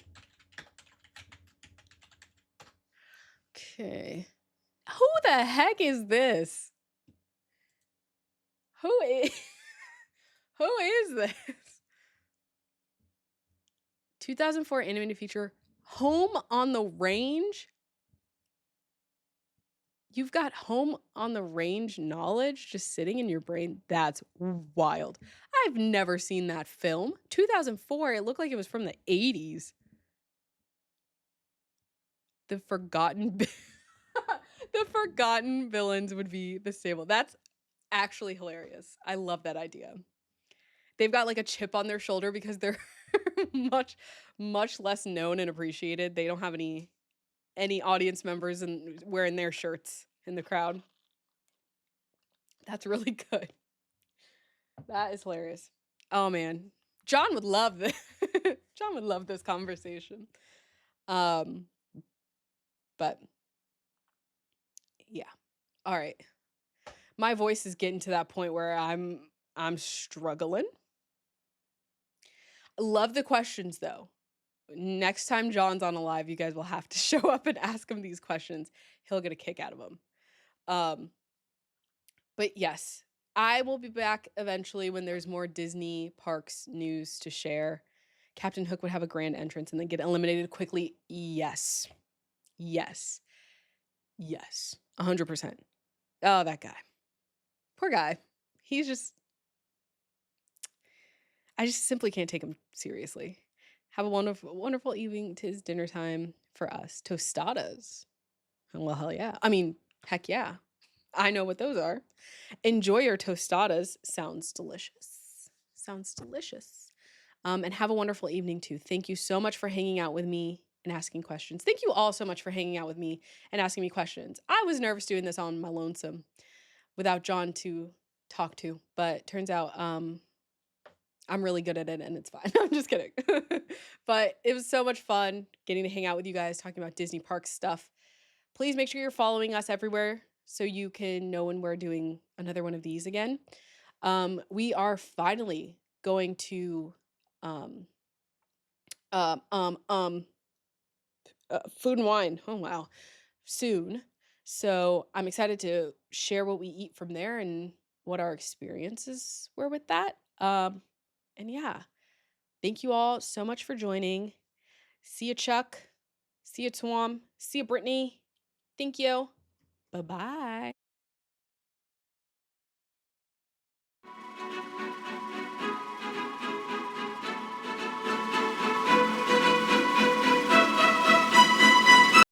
Okay. Who the heck is this? Who is who is this? 2004 animated feature Home on the Range? You've got Home on the Range knowledge just sitting in your brain. That's wild. I've never seen that film. 2004, it looked like it was from the 80s. The Forgotten The Forgotten Villains would be the stable. That's actually hilarious. I love that idea. They've got like a chip on their shoulder because they're much less known and appreciated. They don't have any audience members and wearing their shirts in the crowd. That's really good. That is hilarious. Oh man. John would love this. John would love this conversation. But yeah. All right. My voice is getting to that point where I'm struggling. Love the questions though. Next time John's on a live, you guys will have to show up and ask him these questions. He'll get a kick out of them. But yes, I will be back eventually when there's more Disney parks news to share. Captain Hook would have a grand entrance and then get eliminated quickly. Yes. 100%. Oh, that guy. Poor guy. I just simply can't take him seriously. Have a wonderful evening. 'Tis dinner time for us. Tostadas. Well, hell yeah. I mean, heck yeah. I know what those are. Enjoy your tostadas. Sounds delicious. And have a wonderful evening too. Thank you so much for hanging out with me and asking questions. Thank you all so much for hanging out with me and asking me questions. I was nervous doing this on my lonesome without John to talk to, but turns out I'm really good at it and it's fine. I'm just kidding. But it was so much fun getting to hang out with you guys talking about Disney park stuff. Please make sure you're following us everywhere so you can know when we're doing another one of these again. We are finally going to Food and Wine. Oh wow, soon. So I'm excited to share what we eat from there and what our experiences were with that. And yeah, thank you all so much for joining. See you, Chuck. See you, Twom. See you, Brittany. Thank you. Bye-bye.